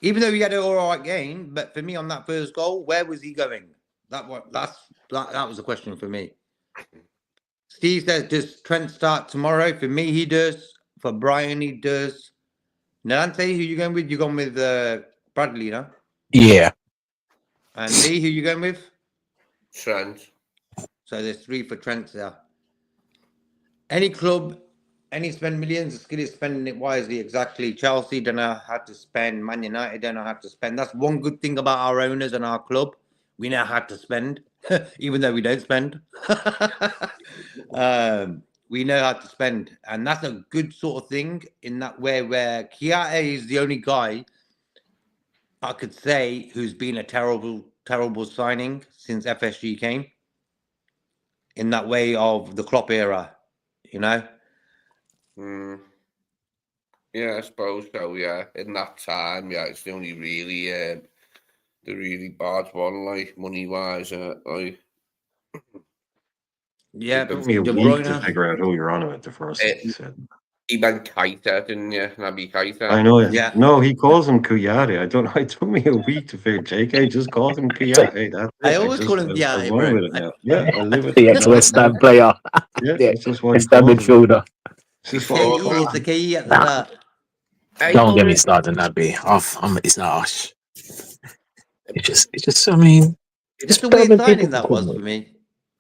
Even though he had an all right game, but for me on that first goal, where was he going? That was a question for me. Steve says, does Trent start tomorrow? For me, he does. For Brian, he does. Nalante, who you going with? You're going with Bradley, no? Yeah. And Lee, who you going with? Trent. So there's 3 for Trent there. Any club, any spend millions, the skill is spending it wisely. Exactly. Chelsea don't know how to spend. Man United don't know how to spend. That's one good thing about our owners and our club. We know how to spend, even though we don't spend. we know how to spend, and that's a good sort of thing in that way. Where Kiate is the only guy I could say who's been a terrible signing since FSG came. In that way of the Klopp era, you know. Yeah, I suppose so. Yeah, in that time, yeah, it's the only really, the really bad one, like money wise, like. Yeah, It took me a De week to Bruyne. figure out who you're on at the first time you said. He meant Keita, didn't you? Naby Keita. I know. Yeah. No, he calls him Kuyate. I don't know. It took me a week to figure. JK just calls him Kuyate. That's I it. always call him I Kiate, run bro. with it now. Yeah, I live with The it. ex-West Ham player. Yeah, Yeah, it's just what he West Ham calls him. midfielder. It's just what he KE, calls it's the him. KE at the start. Don't get me started, Naby. It's not harsh. It's just. I mean, It's just a weird Birmingham signing people that come was on. for me.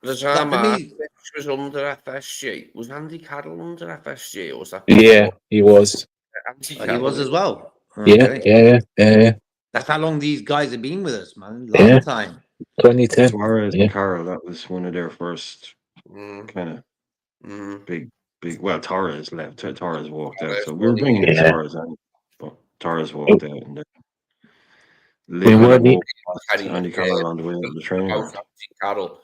The Like, time for me, was under FSG. Was Andy Carroll under FSG, or was that? Yeah, he was. Andy he Carroll. was as well. Yeah, Okay. yeah. That's how long these guys have been with us, man. Long Yeah. time. 2010. Suarez Yeah. and Carroll, that was one of their first kind of big. Well, Torres left. Torres walked out. So we were bringing in Suarez in, but Torres walked out. And living weren't walked past Andy Carroll on the way to the training ground. Andy Carroll.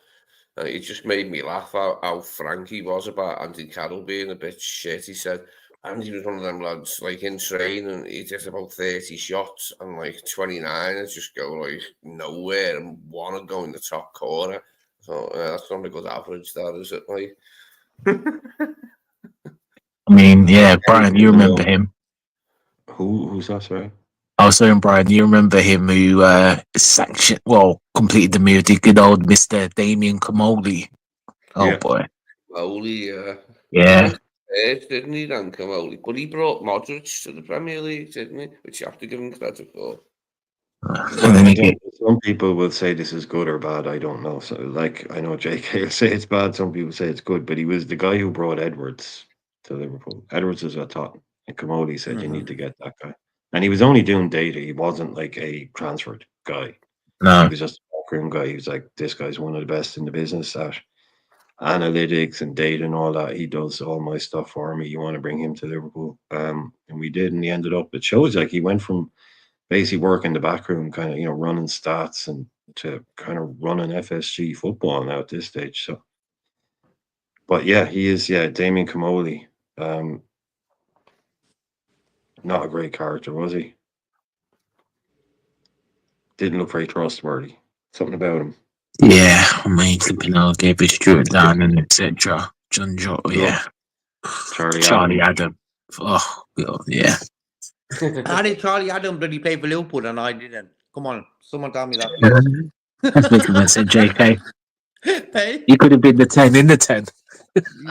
It just made me laugh how frank he was about Andy Carroll being a bit shit. He said Andy was one of them lads, like in training, he did about 30 shots and like 29 and just go like nowhere and want to go in the top corner. So that's not a good average, that is it? Like, I mean, yeah, Brian, you remember him? Who's that? Sorry. I was saying, Brian, you remember him who completed the move, the good old Mr. Damien Comoli. Oh Yeah. boy. Comoli, Yeah. Didn't he, then, Comoli? But he brought Modric to the Premier League, didn't he? Which you have to give him credit for. Well, again, some people will say this is good or bad. I don't know. So, like, I know JK will say it's bad. Some people say it's good. But he was the guy who brought Edwards to Liverpool. Edwards was at Tottenham. And Comoli said, you need to get that guy. And he was only doing data. He wasn't like a transferred guy. No. He was just a backroom guy. He was like, this guy's one of the best in the business at analytics and data and all that. He does all my stuff for me. You want to bring him to Liverpool. And we did. And he ended up, it shows like he went from basically working the back room, kind of, running stats and to kind of running FSG football now at this stage. So, but yeah, he is, Damien Comoli. Not a great character, was he? Didn't look very trustworthy. Something about him. Yeah, I mean, flipping out, gave his Stuart down and etc. John Jota, yeah. Charlie Adam. Oh, yeah. How did Charlie Adam bloody play for Liverpool and I didn't? Come on, someone tell me that. That's making me say, JK. Hey? You could have been the 10 in the 10.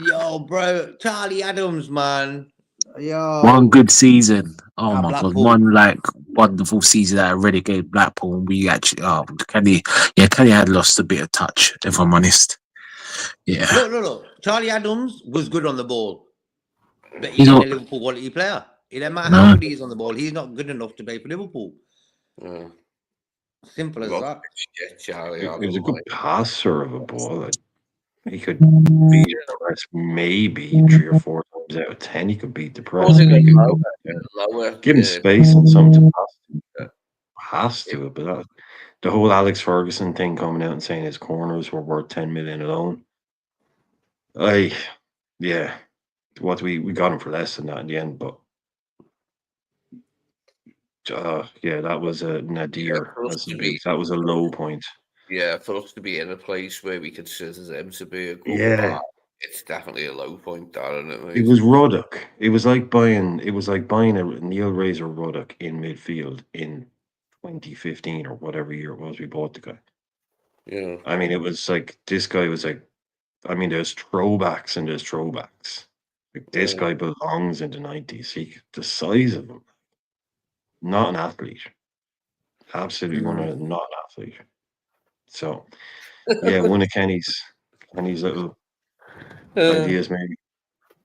Yo, bro, Charlie Adams, man. Yo. One good season. Oh my Blackpool. God. One wonderful season that I relegated Blackpool. And we actually, Kenny had lost a bit of touch, if I'm honest. Yeah. Look. Charlie Adams was good on the ball. But he's not a Liverpool quality player. It doesn't matter how good he is on the ball. He's not good enough to play for Liverpool. Simple as that. Charlie He Adam, was a good passer of a ball. He could beat the press maybe 3 or 4 times out of 10. He could beat the press. Give him space and something to pass to it. But the whole Alex Ferguson thing coming out and saying his corners were worth 10 million alone. We got him for less than that in the end. But that was a nadir. That was a low point. Yeah, for us to be in a place where we consider them to be a good part, it's definitely a low point, isn't it? It was Ruddock. It was like buying a Neil Razor Ruddock in midfield in 2015 or whatever year it was we bought the guy. Yeah. I mean, it was like this guy was like, I mean, there's throwbacks and there's throwbacks. Like this guy belongs in the 90s. The size of him, not an athlete. Absolutely not an athlete. So, yeah, one of Kenny's little ideas, maybe.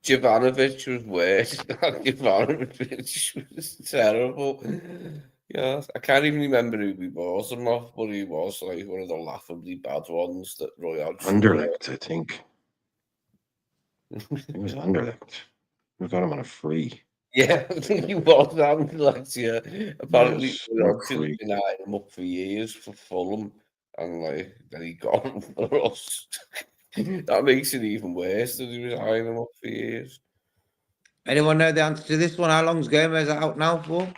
Jovanovic was worse. Jovanovic was terrible. Yeah, I can't even remember who we bought him off, but he was like one of the laughably bad ones that Roy Hodgson. Anderlecht, I think. He was Anderlecht. We got him on a free. Yeah, I think he was last year. Apparently, Yes, you know, not Tilly's free. been eyeing him up for years for Fulham, and like then he got him for us. That makes it even worse that he was eyeing him up for years. Anyone know the answer to this one? How long's Gomez out now for?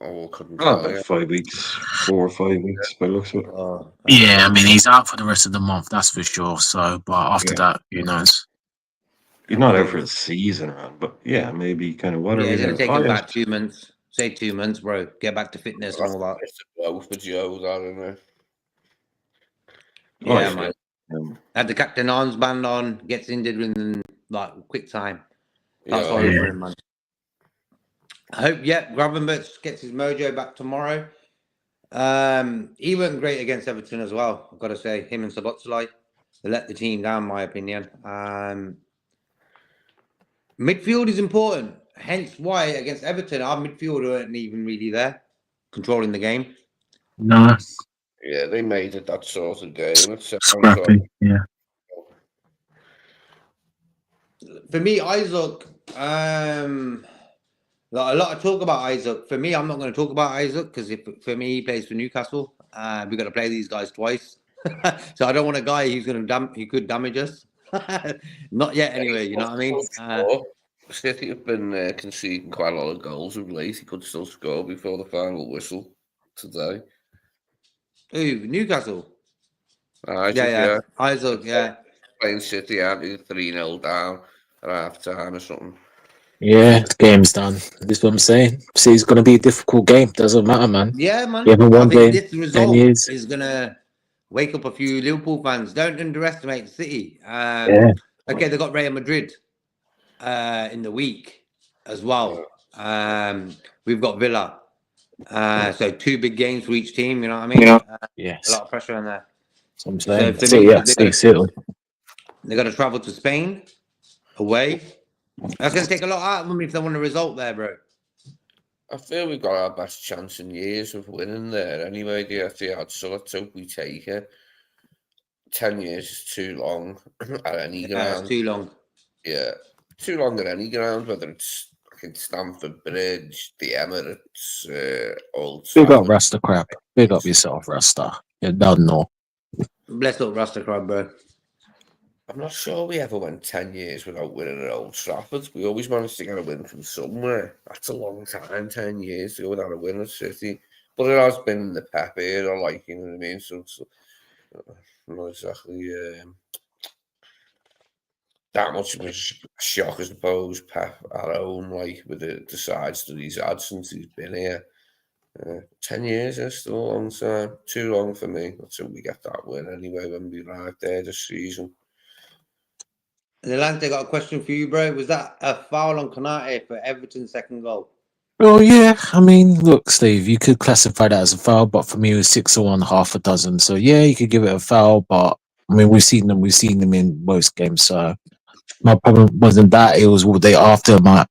Oh, couldn't Oh, tell about you. 5 weeks, 4 or 5 weeks by the looks of it. Oh, Yeah, I mean, he's out for the rest of the month, that's for sure. So, but after Yeah. that, who knows? He's not out okay. for the season around, but yeah, maybe kind of what are Yeah, we it's gonna now? take him about August? 2 months. Say 2 months, bro. Get back to fitness and all that. It's a blow for Joe, that, isn't it? Oh, Yeah, yeah. man. Um, Had the captain armband on, gets injured within like quick time. That's Yeah, sorry Yeah. for him, man. I hope, Gravenberch gets his mojo back tomorrow. He went great against Everton as well. I've got to say, him and Szoboszlai, they let the team down, in my opinion. Midfield is important. Hence why against Everton, our midfield weren't even really there, controlling the game. No, yeah, they made it that sort of game. It sounds like scrappy. Yeah. For me, Isaac, like a lot of talk about Isaac. For me, I'm not going to talk about Isaac because for me, he plays for Newcastle. We've got to play these guys twice, so I don't want a guy who's going to he could damage us. Not yet, anyway. You know what I mean? City have been conceding quite a lot of goals of late. He could still score before the final whistle today. Ooh, Newcastle. Isaac, Yeah. Isaac, yeah. Playing City, aren't they? 3-0 down at half time or something. Yeah, the game's done. This is what I'm saying. See, it's going to be a difficult game. Doesn't matter, man. Yeah, man. You haven't I won think game this 10 result years. is gonna wake up a few Liverpool fans. Don't underestimate City. Yeah. Okay, they got Real Madrid in the week as well. We've got Villa. So 2 big games for each team. You know what I mean? Yeah. A Yes. lot of pressure on there. So I'm So saying. for So, me, yeah, they got to travel to Spain away. That's gonna take a lot out of them if they want a result there, bro. I feel we've got our best chance in years of winning there anyway, so let's hope we take it. 10 years is too long at any ground. It's too long. Yeah, too long at any ground, whether it's fucking Stamford Bridge, the Emirates, Old Big up Trafford. Rasta crap. Big up yourself, Rasta. You're done, no. Bless up Rasta Club, bro. I'm not sure we ever went 10 years without winning at Old Trafford. We always managed to get a win from somewhere. That's a long time, 10 years to go without a win at City. But it has been in the Pep era, like, you know what I mean? So it's not exactly that much of a shock, I suppose, Pep our own, like, with the sides that he's had since he's been here. 10 years is still a long time. Too long for me. Let's hope we get that win anyway when we arrive there this season. Delante got a question for you, bro. Was that a foul on Konate for Everton's second goal? Well, yeah. I mean, look, Steve, you could classify that as a foul, but for me, it was 6 or 1, half a dozen. So yeah, you could give it a foul, but I mean, we've seen them in most games. So my problem wasn't that; it was the aftermath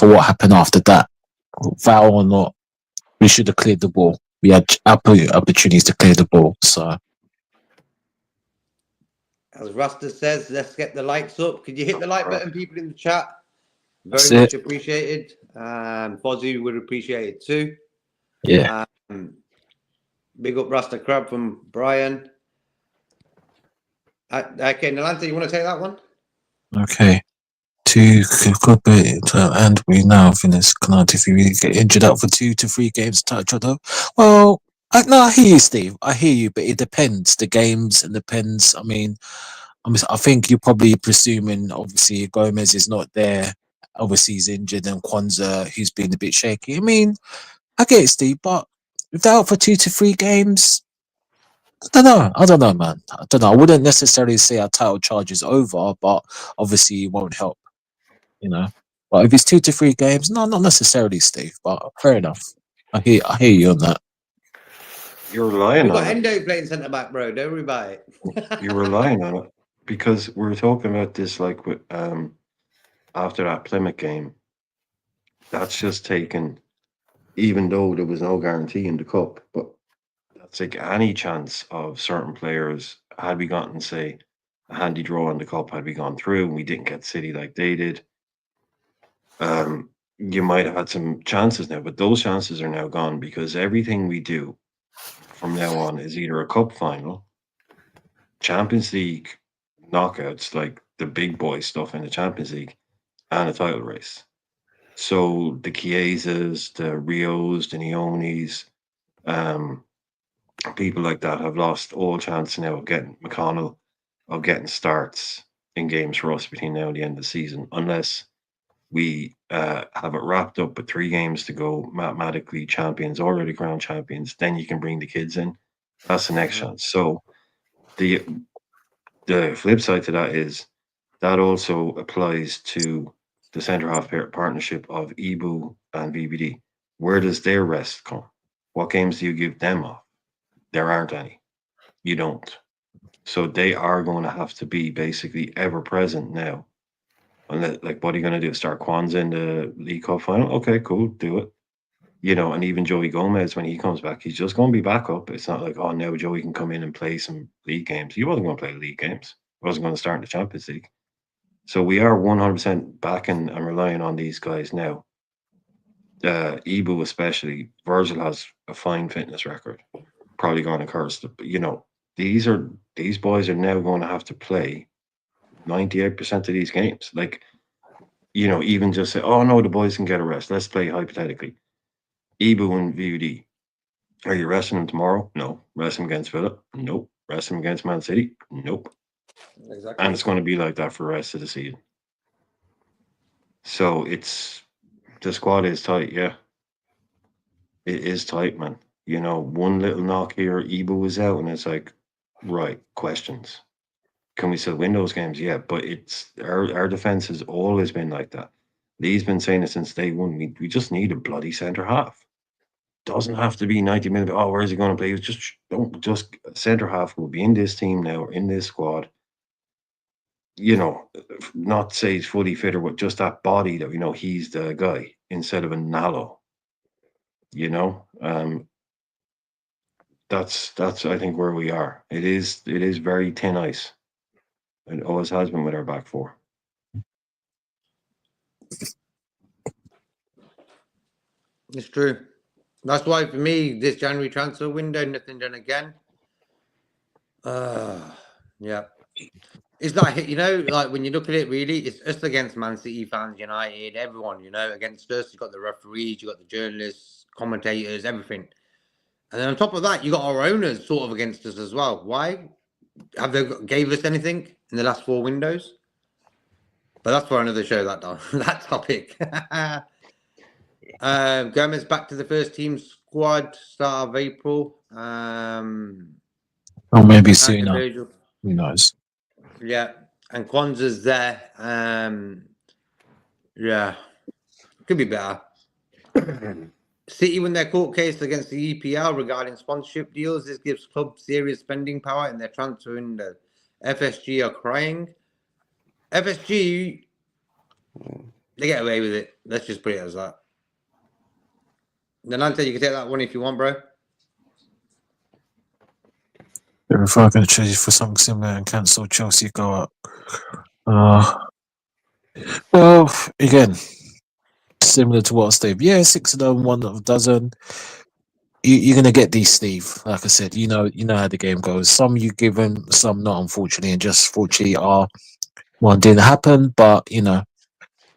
of what happened after that. Foul or not, we should have cleared the ball. We had opportunities to clear the ball. So As Rasta says, let's get the likes up. Could you hit the like button, people in the chat? That's Very much it. appreciated. Fozzie would appreciate it too. Yeah. Big up Rasta Crab from Brian. Okay, Nalanta, you want to take that one? Okay. And we now finish. Can't if you really get injured out for 2 to 3 games, touch or no? Well, I hear you, Steve. I hear you, but it depends. The games and depends. I mean, I think you're probably presuming. Obviously, Gomez is not there. Obviously, he's injured, and Kwanzaa, who's been a bit shaky. I mean, I get it, Steve, but if they're out for 2 to 3 games, I don't know, man. I don't know. I wouldn't necessarily say our title charge is over, but obviously it won't help, you know. But if it's 2 to 3 games, no, not necessarily, Steve. But fair enough. I hear you on that. You're relying We've got on it. Endo playing centre back, bro. Don't worry about it. You're relying on it because we were talking about this like with after that Plymouth game. That's just taken, even though there was no guarantee in the cup, but that's like any chance of certain players had we gotten, say, a handy draw in the cup had we gone through and we didn't get City like they did. You might have had some chances now, but those chances are now gone because everything we do from now on is either a cup final, Champions League knockouts, like the big boy stuff in the Champions League, and a title race. So the Chiesas, the Rios, the Neonis, people like that have lost all chance now of getting McConnell of getting starts in games for us between now and the end of the season, unless we have it wrapped up with 3 games to go, mathematically champions, already crowned champions. Then you can bring the kids in. That's the next chance. So the flip side to that is that also applies to the centre half partnership of Ibu and VBD. Where does their rest come? What games do you give them off? There aren't any. You don't. So they are going to have to be basically ever present now. Unless, like, what are you going to do? Start Kwanzaa in the League Cup final? Okay, cool, do it. You know, and even Joey Gomez, when he comes back, he's just going to be back up. It's not like, oh, now Joey can come in and play some league games. He wasn't going to play league games. He wasn't going to start in the Champions League. So we are 100% backing and relying on these guys now. Ibu especially, Virgil has a fine fitness record. Probably going to curse. You know, these boys are now going to have to play 98% of these games. Like, you know, even just say, oh no, the boys can get a rest. Let's play hypothetically. Ibu and VUD. Are you resting them tomorrow? No. Rest them against Villa? Nope. Rest them against Man City? Nope. Exactly. And it's going to be like that for the rest of the season. So the squad is tight, yeah. It is tight, man. You know, one little knock here, Ibu was out, and it's like, right, questions. Can we still win those games? Yeah, but it's our defense has always been like that. Lee's been saying it since day one. We just need a bloody centre half. Doesn't have to be 90 minutes. Oh, where is he going to play? Just centre half will be in this team now or in this squad. You know, not say he's fully fit or what, just that body that we know he's the guy instead of a Nalo. You know, that's I think where we are. It is very thin ice. It always has been with our back four. It's true. That's why for me, this January transfer window, nothing done again. Yeah. It's like, you know, like when you look at it, really, it's us against Man City fans, United, everyone, you know, against us. You've got the referees, you've got the journalists, commentators, everything. And then on top of that, you got our owners sort of against us as well. Why? Have they gave us anything in the last 4 windows? But that's for another show, that topic. Gomez back to the first team squad, start of April. Or maybe sooner. Who knows? Yeah, and Kwanzaa's there. Yeah, could be better. City win their court case against the EPL regarding sponsorship deals. This gives clubs serious spending power in their transfer window. FSG are crying. FSG, they get away with it. Let's just put it as that. Nanante, you can take that one if you want, bro. If I'm going to choose for something similar and cancel Chelsea go up. Well, again, similar to what Steve. Yeah, 6 of them, 1 of a dozen. You're going to get these, Steve. Like I said, you know how the game goes. Some you give them, some not, unfortunately, and just fortunately one didn't happen. But you know,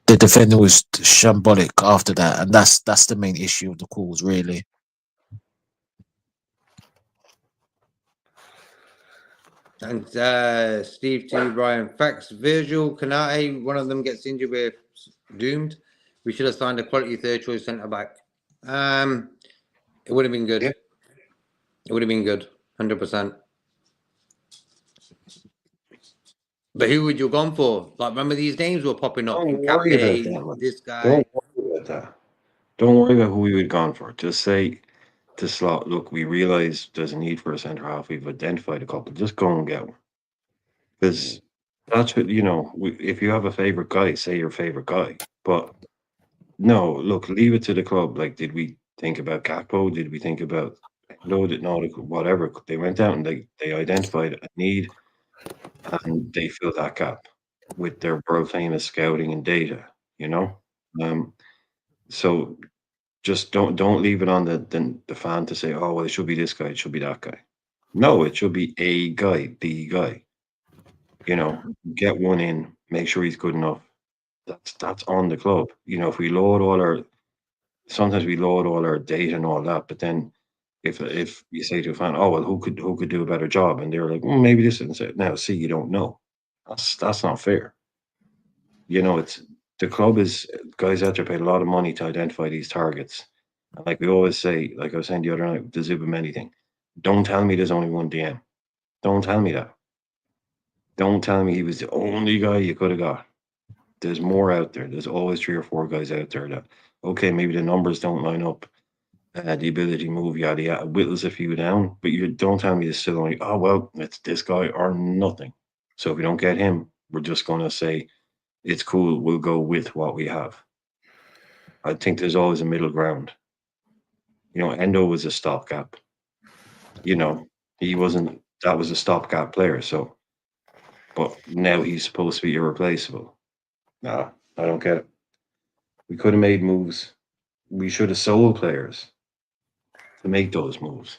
the defender was shambolic after that, and that's the main issue of the calls, really. And Steve T. Brian Facts, Virgil, Kanate, one of them gets injured, we're doomed. We should have signed a quality third choice centre back. It would have been good. Yeah. It would have been good, 100%. But who would you have gone for? Like, remember these names were popping up. Don't worry about that. This guy. Don't worry about that. Don't worry about who we would have gone for. Just say to Slot, look, we realise there's a need for a centre half. We've identified a couple. Just go and get one. Because that's what, you know, if you have a favourite guy, say your favourite guy. But no, look, leave it to the club. Like, did we think about Gakpo? Did we think about whatever? They went out and they identified a need. and they fill that gap with their world famous scouting and data. You know, so just don't leave it on the fan to say, oh well, it should be this guy, it should be that guy. No, it should be a guy, the guy. You know, get one in, make sure he's good enough. That's on the club. You know, if we load all our sometimes we load all our data and all that, but then if you say to a fan, oh well, who could do a better job, and they're like, maybe this and say, now see, you don't know. That's not fair. You know, it's the club is guys out there paid a lot of money to identify these targets. And like we always say, like I was saying the other night, the Zubameni thing. Don't tell me there's only one DM. Don't tell me that. Don't tell me he was the only guy you could have got. There's more out there. There's always 3 or 4 guys out there that, okay, maybe the numbers don't line up, the ability move, yada yada, whittles a few down, but you don't tell me there's still only, oh, well, it's this guy or nothing. So if we don't get him, we're just going to say, it's cool, we'll go with what we have. I think there's always a middle ground. You know, Endo was a stopgap. You know, he wasn't, that was a stopgap player. So, but now he's supposed to be irreplaceable. No, I don't get it. We could have made moves. We should have sold players to make those moves.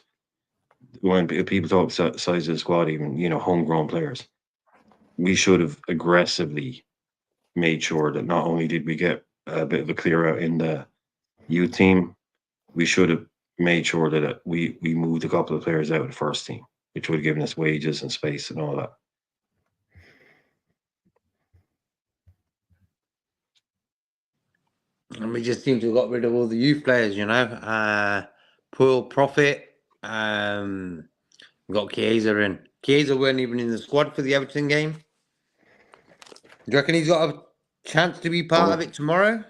When people talk size of the squad, even, you know, homegrown players, we should have aggressively made sure that not only did we get a bit of a clear out in the youth team, we should have made sure that we moved a couple of players out of the first team, which would have given us wages and space and all that. And we just seem to have got rid of all the youth players, you know. Poor Profit. We got Chiesa in. Chiesa weren't even in the squad for the Everton game. Do you reckon he's got a chance to be part of it tomorrow?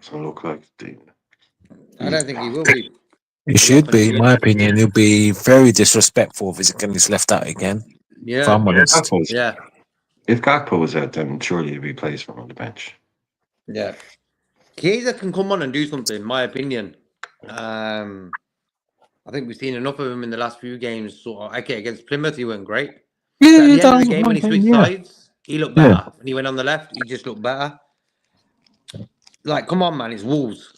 Doesn't look like I don't think he will be. It should be, in my opinion. He'll be very disrespectful if he's left out again. If Yeah. I'm honest. Yeah. If Gakpo was out, then surely he'd be placed on the bench. Yeah. Chiesa can come on and do something, in my opinion. I think we've seen enough of him in the last few games. Sort of, okay, against Plymouth, he went great. But at the end of the game, when he switched sides, he looked better. When he went on the left, he just looked better. Like, come on, man, it's Wolves.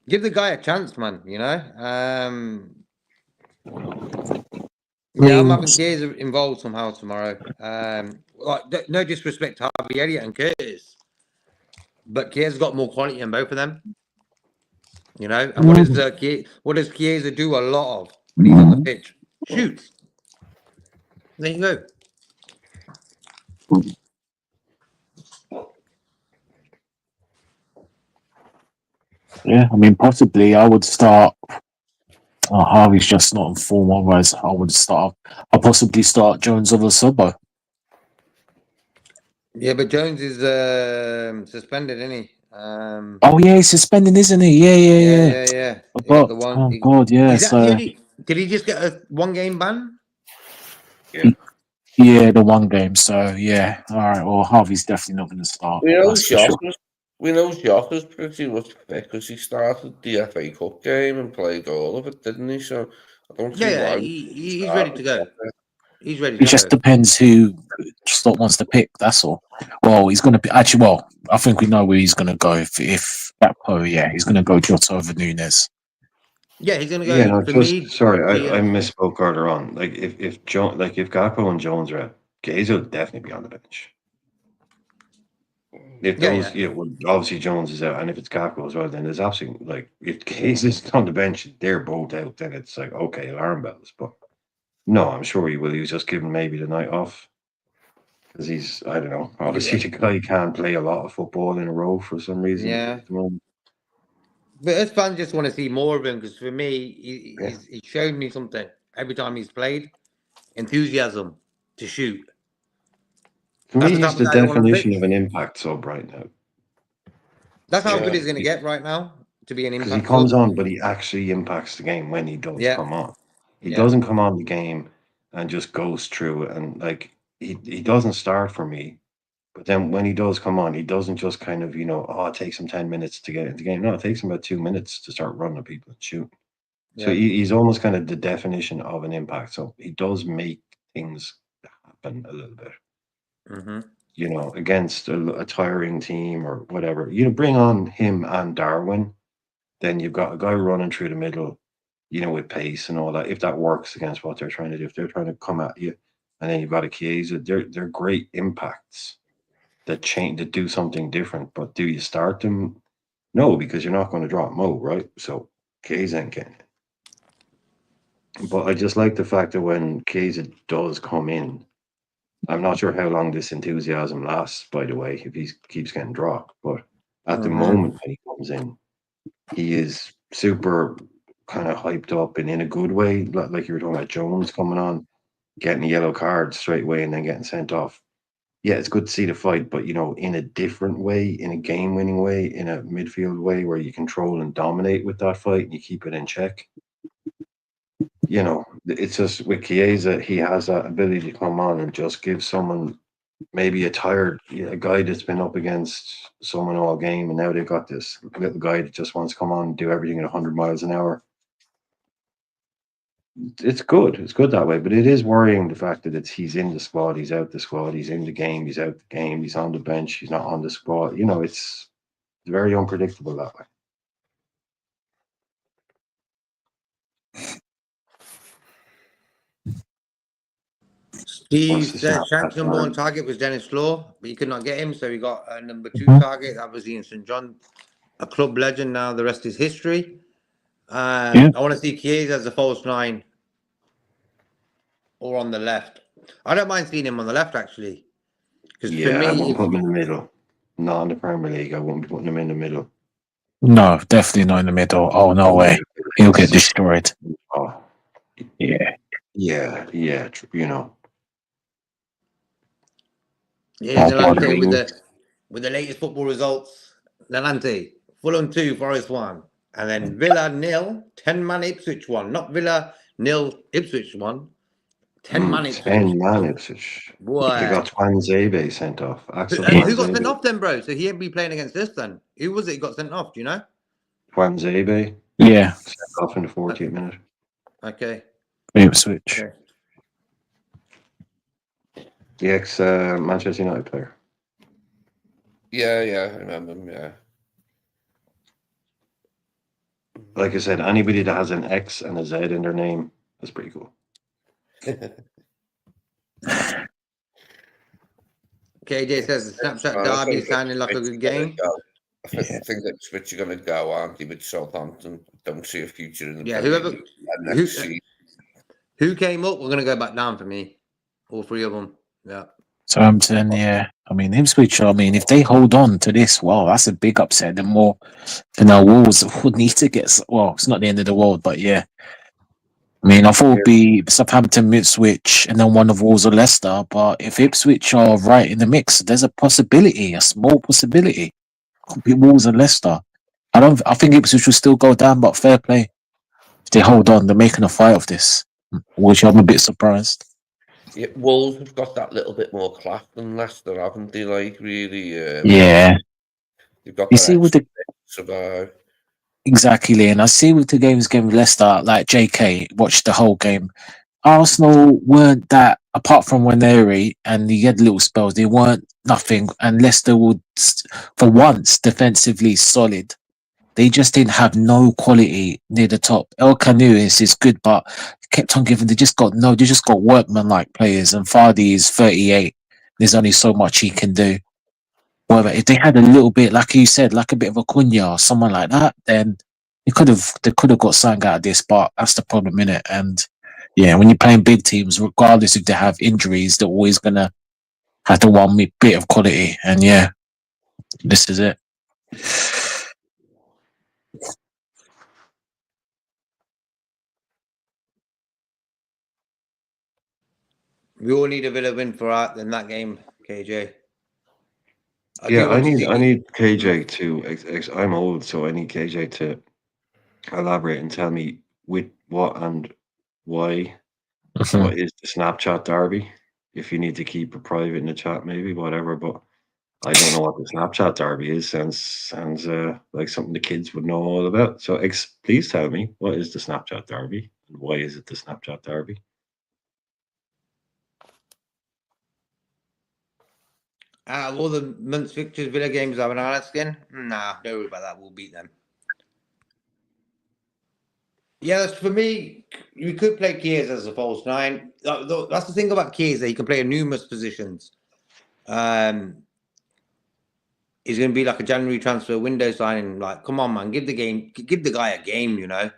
Give the guy a chance, man, you know? Yeah, I'm having Chiesa involved somehow tomorrow. Like, no disrespect to Harvey Elliott and Curtis, but Chiesa's got more quality than both of them. You know, and what does Chiesa do a lot of when he's on the pitch? Shoots. There you go. Yeah, I mean, possibly I would start. Harvey's just not in form. Otherwise, I'll possibly start Jones over Sobo. Yeah, but Jones is suspended, isn't he? Oh yeah, he's suspended, isn't he? Yeah. Yeah. I got, God, yeah. So Did he just get a 1-game ban? yeah, the 1 game. So yeah, all right. Well, Harvey's definitely not going to start. We know Jota's pretty much fit because he started the FA Cup game and played all of it, didn't he? So I don't see why. He's ready to go. He's ready to go. It just depends who Slot wants to pick. That's all. Well, he's going to actually. Well, I think we know where he's going to go. If Gakpo, he's going to go Jota over Nunes. Yeah, he's going to go. Sorry, I misspoke earlier on. Like if Gakpo and Jones are out, Chiesa will definitely be on the bench. If those, obviously Jones is out, and if it's Gakpo as well, then there's absolutely like if Chiesa's on the bench, they're both out. Then it's like okay, alarm bells. But no, I'm sure he will. He was just given maybe the night off because he's I don't know. Obviously, the guy can't play a lot of football in a row for some reason. Yeah. But us fans just want to see more of him because for me, he's shown me something every time he's played. Enthusiasm to shoot. For me, he's the definition of an impact sub right now. That's how good he's going to get right now, to be an impact sub. He comes on, but he actually impacts the game when he does come on. He doesn't come on the game and just goes through it. And like he doesn't start for me. But then when he does come on, he doesn't just kind of, it takes him 10 minutes to get into the game. No, it takes him about 2 minutes to start running at people and shooting. Yeah. So he's almost kind of the definition of an impact. So he does make things happen a little bit. Mm-hmm. You know, against a tiring team or whatever. You know, bring on him and Darwin, then you've got a guy running through the middle, you know, with pace and all that. If that works against what they're trying to do, if they're trying to come at you, and then you've got a Chiesa, they're great impacts that change, that do something different. But do you start them? No, because you're not going to drop Mo, right? So Chiesa ain't getting it. But I just like the fact that when Chiesa does come in, I'm not sure how long this enthusiasm lasts, by the way, if he keeps getting dropped. But at the moment when he comes in, he is super kind of hyped up and in a good way. Like you were talking about Jones coming on, getting a yellow card straight away and then getting sent off. Yeah, it's good to see the fight, but you know, in a different way, in a game-winning way, in a midfield way where you control and dominate with that fight and you keep it in check. You know, it's just with Chiesa, he has that ability to come on and just give someone maybe a guy that's been up against someone all game, and now they've got this little guy that just wants to come on and do everything at 100 miles an hour. It's good. It's good that way, but it is worrying the fact that he's in the squad, he's out the squad, he's in the game, he's out the game, he's on the bench, he's not on the squad. You know, it's very unpredictable that way. Steve What's the said Snapchat Shank's number one time? target was Dennis Law, but he could not get him, so he got a number 2 Mhm. target. That was Ian St. John, a club legend. Now the rest is history. Yeah. I want to see Chiesa as a false 9 or on the left. I don't mind seeing him on the left, actually. Because for Yeah, I me, won't put him in the middle. Not in the Premier League. I won't be putting him in the middle. No, definitely not in the middle. Oh, no way. He'll get destroyed. Oh, Yeah. yeah, you know. here's Oh, pardon Nalante me. with the latest football results. Nalante, Fulham 2, Forest 1. And then Villa 0, 10-man Ipswich 1. Not Villa 0, Ipswich 1. 10-man Ipswich. 10-man Ipswich. Boy. They got Twanzebe sent off. Axel Who got sent Twanzebe. off then, bro? So he ain't be playing against us then. Who was it who got sent off? Do you know? Twanzebe Yeah. sent off in the 40th minute. Okay. Ipswich. Okay. The ex Manchester United player. Yeah, I remember him, yeah. Like I said, anybody that has an X and a Z in their name, that's pretty cool. KJ says the Snapchat derby is sounding like a good game. I think that Switch are going to go, aren't they, with Southampton? Don't see a future in the Yeah, Premier whoever League next season. who came up, we're gonna go back down for me. All 3 of them. Yeah. Southampton, yeah. I mean, Ipswich, I mean, if they hold on to this, wow, that's a big upset. The more, Wolves would need to get, well, it's not the end of the world, but yeah. I mean, I thought it would be Southampton, Ipswich, and then one of Wolves or Leicester, but if Ipswich are right in the mix, there's a possibility, a small possibility. Could be Wolves and Leicester. I think Ipswich will still go down, but fair play. If they hold on, they're making a fight of this, which I'm a bit surprised. Yeah, Wolves have got that little bit more class than Leicester, haven't they? Like, really, Yeah. they've got You that see, with the survive. exactly, and I see with the games with Leicester, like JK watched the whole game. Arsenal weren't that, apart from Waneri and he had little spells, they weren't nothing. And Leicester would, for once, defensively solid. They just didn't have no quality near the top. El Canu is good, but kept on giving. They just got workman like players. And Fardy is 38. There's only so much he can do. However, if they had a little bit, like you said, like a bit of a Cunha or someone like that, then they could have got something out of this. But that's the problem, innit? And yeah, when you're playing big teams, regardless if they have injuries, they're always gonna have the one bit of quality. And yeah, this is it. We all need a bit of win for art in that game, KJ. I need KJ to. I'm old, so I need KJ to elaborate and tell me with what and why. What is the Snapchat derby? If you need to keep it private in the chat, maybe whatever. But I don't know what the Snapchat derby is. Sounds like something the kids would know all about. So please tell me, what is the Snapchat derby and why is it the Snapchat derby? Out of all the month's fixtures, Villa games have an honest skin. Nah, don't worry about that. We'll beat them. Yeah, that's for me. You could play Kiers as a false nine. That's the thing about Kiers, that he can play in numerous positions. He's going to be like a January transfer window signing. Like, come on, man, give the guy a game. You know,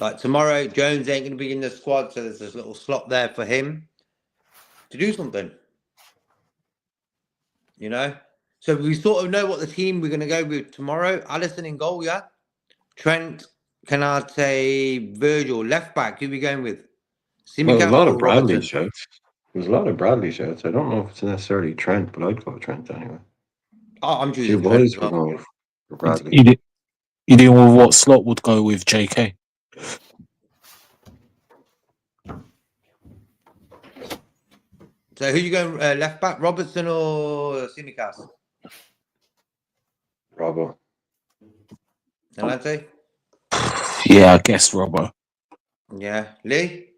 like tomorrow, Jones ain't going to be in the squad, so there's this little slot there for him to do something. You know, so we sort of know what the team we're going to go with tomorrow. Alisson in goal, yeah. Trent, Canate, Virgil, left back. Who are we going with? Well, a Simicast lot or of Bradley Robertson? shouts. There's a lot of Bradley shouts. I don't know if it's necessarily Trent, but I'd go Trent anyway. Oh, I'm Two choosing Trent boys as were well. going for Bradley. You didn't know what slot would go with JK. So who you going left back, Robertson or Simicast? Robbo. Delante? Yeah, I guess Robbo. Yeah. Lee?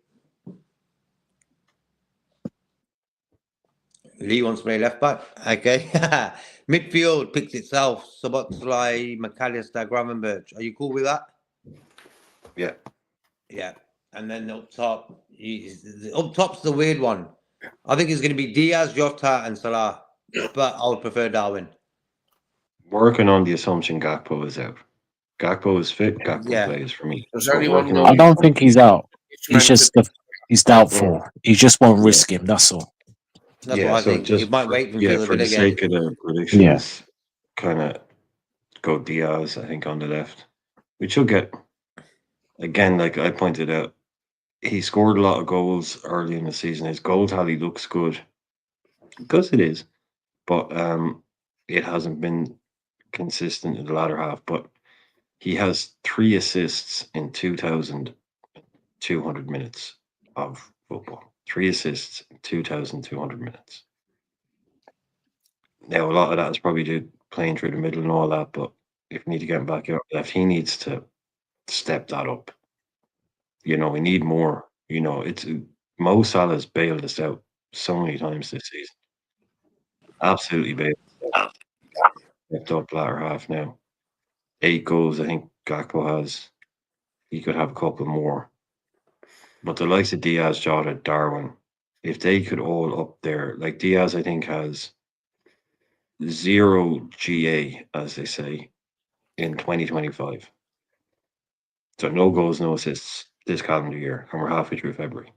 Lee wants to play left back. Okay. Midfield picks itself. Sobotlai, McAllister, Gravenberch. Are you cool with that? Yeah. Yeah. And then up top, up top's the weird one. I think it's going to be Diaz, Jota, and Salah. But I would prefer Darwin. Working on the assumption Gakpo is out. Gakpo is fit. Gakpo Yeah. plays for me. Does But anyone working know I on don't think he's out. it's He's meant just to he's doubtful. He just won't risk him. That's all. That's what I so think. He just might for, wait until the for the Villa game. sake of the predictions, kind of go Diaz, I think, on the left. Which will get, again, like I pointed out, he scored a lot of goals early in the season. His goal tally looks good. Because it is. But it hasn't been consistent in the latter half. But he has 3 assists in 2,200 minutes of football. 3 assists in 2,200 minutes. Now, a lot of that is probably due to playing through the middle and all that, but if we need to get him back out left, he needs to step that up. You know, we need more. You know, it's Mo Salah's bailed us out so many times this season. Absolutely bailed us out. Stepped up latter half now. 8 goals, I think Gakpo has. He could have a couple more. But the likes of Diaz, Jota, Darwin, if they could all up there, like Diaz, I think has 0 GA, as they say, in 2025. So no goals, no assists this calendar year, and we're halfway through February.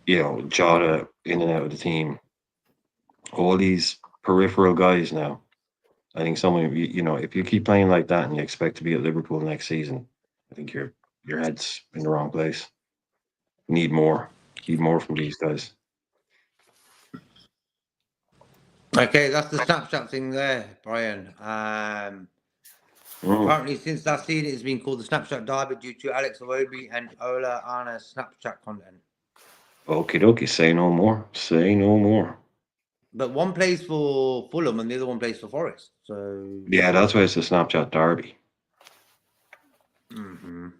You know, Jota in and out of the team, all these peripheral guys now. I think someone, you know, if you keep playing like that and you expect to be at Liverpool next season, I think your head's in the wrong place. Need more. Need more from these guys. Okay, that's the Snapchat thing there, Brian. Apparently, since last season, it's been called the Snapchat Derby due to Alex Iwobi and Ola Anna's Snapchat content. Okie dokie, say no more. Say no more. But one plays for Fulham and the other one plays for Forest. So Yeah, that's why it's a Snapchat derby. I've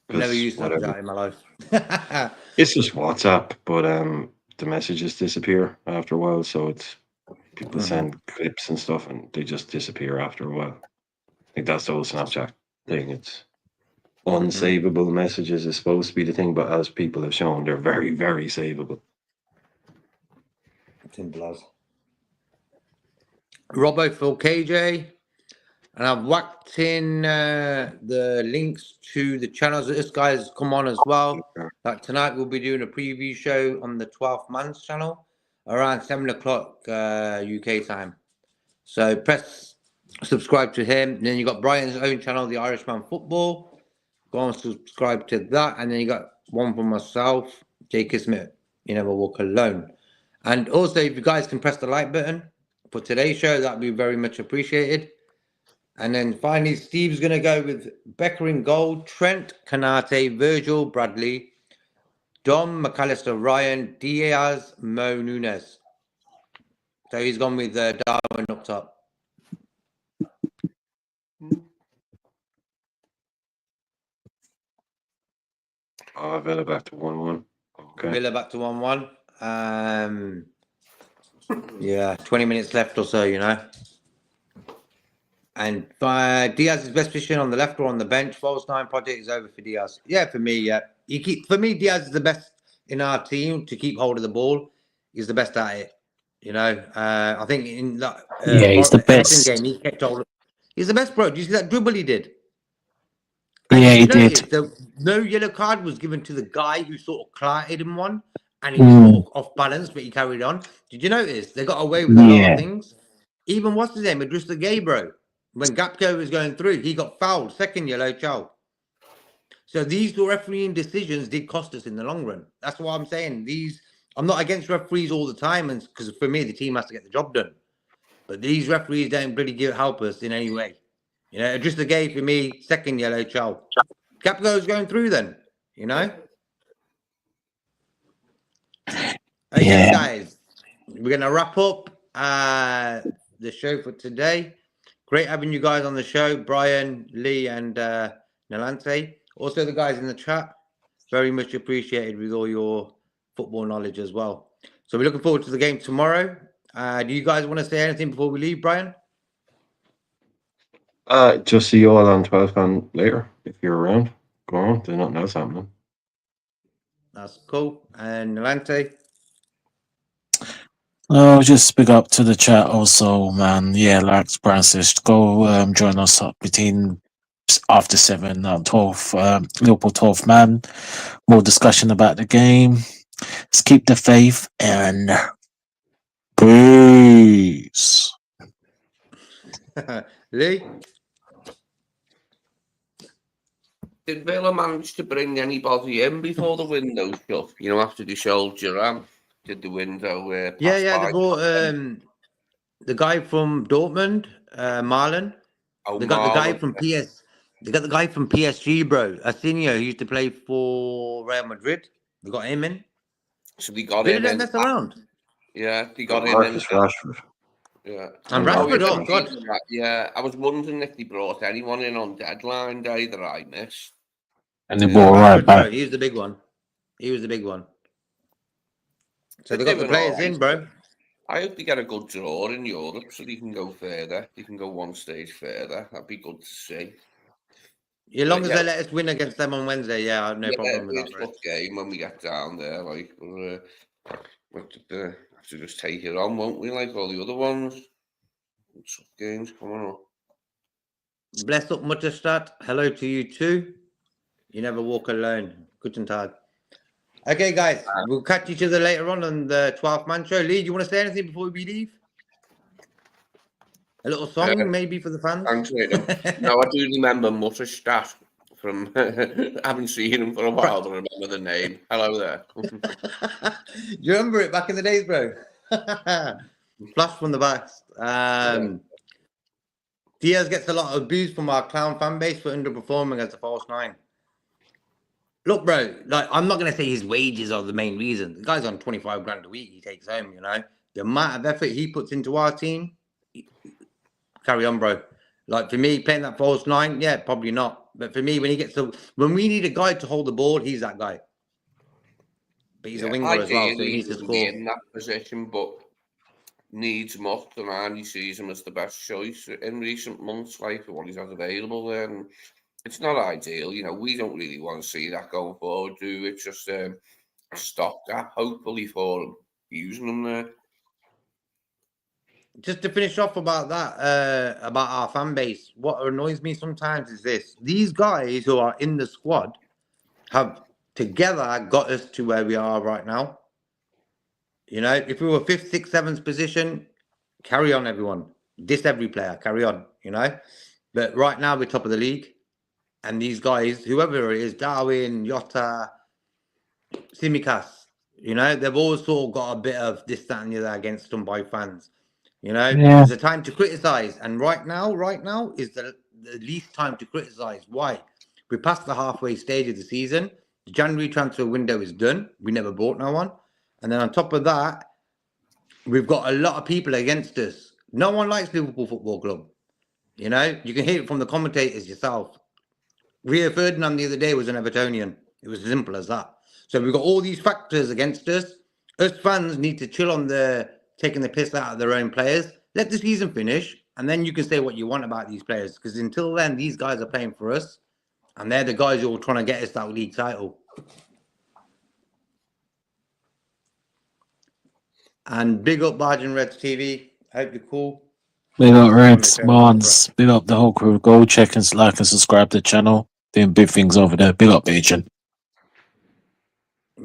never used whatever. Snapchat in my life. It's just WhatsApp, but the messages disappear after a while. So it's people send clips and stuff, and they just disappear after a while. I think that's the whole Snapchat thing. It's unsavable messages is supposed to be the thing, but as people have shown, they're very, very savable. Simple as. Robbo for KJ. And I've whacked in the links to the channels that this guy's come on as well. Like tonight, we'll be doing a preview show on the 12th Man's channel around 7 o'clock UK time. So press subscribe to him. And then you got Brian's own channel, The Irishman Football. Go and subscribe to that. And then you got one for myself, Jake Smith. You never walk alone. And also, if you guys can press the like button for today's show, that'd be very much appreciated. And then finally, Steve's going to go with Becker in goal, Trent, Canate, Virgil, Bradley, Dom, McAllister, Ryan, Diaz, Mo, Nunes. So he's gone with Darwin up top. Villa back to 1-1. Okay. Villa back to 1-1. Yeah, 20 minutes left or so, you know. And Diaz's best position on the left or on the bench. False nine project is over for Diaz. Yeah, for me, yeah. For me, Diaz is the best in our team to keep hold of the ball. He's the best at it. You know, I think in the Yeah, he's the Everton best. game, he kept hold. He's the best, bro. Do you see that dribble he did? And Yeah, did he you did. notice that no yellow card was given to the guy who sort of clattered him one, and he was Mm, sort of off balance, but he carried on. Did you notice they got away with a lot of yeah, things? Even what's his name, Idrissa Gueye, bro. When Gapco was going through, he got fouled, second yellow, chow. So these refereeing decisions did cost us in the long run. That's what I'm saying. I'm not against referees all the time, and because for me the team has to get the job done. But these referees don't really help us in any way. You know, Idrissa Gueye for me, second yellow, chow. Gapco's going through then. You know. Okay, yeah. guys, we're gonna wrap up the show for today. Great having you guys on the show, Brian, Lee, and Nalante. Also, the guys in the chat, very much appreciated with all your football knowledge as well. So we're looking forward to the game tomorrow. Do you guys want to say anything before we leave, Brian? Just see you all on 12 fan later if you're around. Go on, there's nothing else happening. That's cool. And Nalante? Oh, just big up to the chat also, man. Yeah, like Brian says, go join us up between after 7, 12, Liverpool 12th man. More discussion about the game. Let's keep the faith and peace. Lee? Did Villa manage to bring anybody in before the window shut? You know, after they sold Duran, did the window pass Yeah, they by? brought the guy from Dortmund, Marlon. Oh, They got the guy Marlon. from PS. They got the guy from PSG, bro. Asinio, who used to play for Real Madrid. They got him in. So they got Really him don't in. mess around. Yeah, they got Got him in. Marcus Rashford. Yeah. And Oh, Rashford, yeah. oh god. Yeah, I was wondering if they brought anyone in on deadline day that I missed. And they Yeah, brought right Rashford, back. bro. He was the big one. He was the big one. So they They're got the doing players all right. in, bro. I hope they get a good draw in Europe so they can go further. They can go one stage further. That'd be good to see. As long as yeah, they let us win against them on Wednesday, yeah, I have no problem with that, it's a bro. tough game when we get down there. Like, we'll have to just take it on, won't we? Like all the other ones. Tough games coming up. Bless up, Mutterstadt. Hello to you too. You never walk alone. Guten Tag. Okay, guys, we'll catch each other later on the 12th man show. Lee, do you want to say anything before we leave? A little song, maybe, for the fans? Thanks, mate. No, I do remember Mutterstadt from haven't seen him for a while, but I remember the name. Hello there. Do you remember it back in the days, bro? Flash from the backs. Diaz gets a lot of abuse from our clown fan base for underperforming as a false nine. Look, bro, like I'm not gonna say his wages are the main reason. The guy's on 25 grand a week. He takes home, you know. The amount of effort he puts into our team. Carry on, bro. Like for me, playing that false nine, yeah, probably not. But for me, when we need a guy to hold the ball, he's that guy. But he's a winger as well, so he needs to score. In that position, but needs must, and he sees him as the best choice in recent months, like for what he's had available there. And it's not ideal, you know. We don't really want to see that going forward, do we? It's just a stopgap, hopefully, for him, using them there. Just to finish off about that, about our fan base, what annoys me sometimes is this. These guys who are in the squad have together got us to where we are right now. You know, if we were 5th, 6th, 7th position, carry on, everyone. Diss every player, carry on, you know. But right now, we're top of the league. And these guys, whoever it is, Darwin, Jota, Simicas, you know, they've all sort of got a bit of this, that, and the other against them by fans. You know, Yeah. there's a time to criticize. And right now is the least time to criticize. Why? We're past the halfway stage of the season. The January transfer window is done. We never bought no one. And then on top of that, we've got a lot of people against us. No one likes Liverpool Football Club. You know, you can hear it from the commentators yourself. Rio Ferdinand the other day was an Evertonian. It was as simple as that. So we've got all these factors against us. Us fans need to chill on the taking the piss out of their own players. Let the season finish, and then you can say what you want about these players. Because until then, these guys are playing for us, and they're the guys who are trying to get us that league title. And big up Bargin Reds TV. Hope you're cool. Big up Reds, Mons, big up the whole crew. Go check and like and subscribe to the channel. Doing big things over there. Big up, Agent.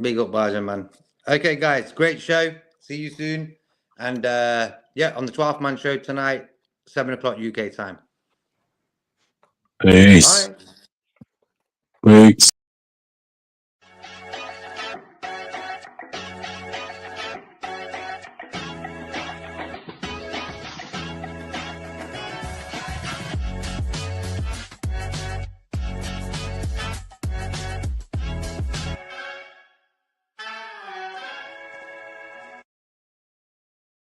Big up Bargin, man. Okay, guys, great show. See you soon. And yeah, on the 12th man show tonight, 7 o'clock UK time. Peace. Bye. Peace.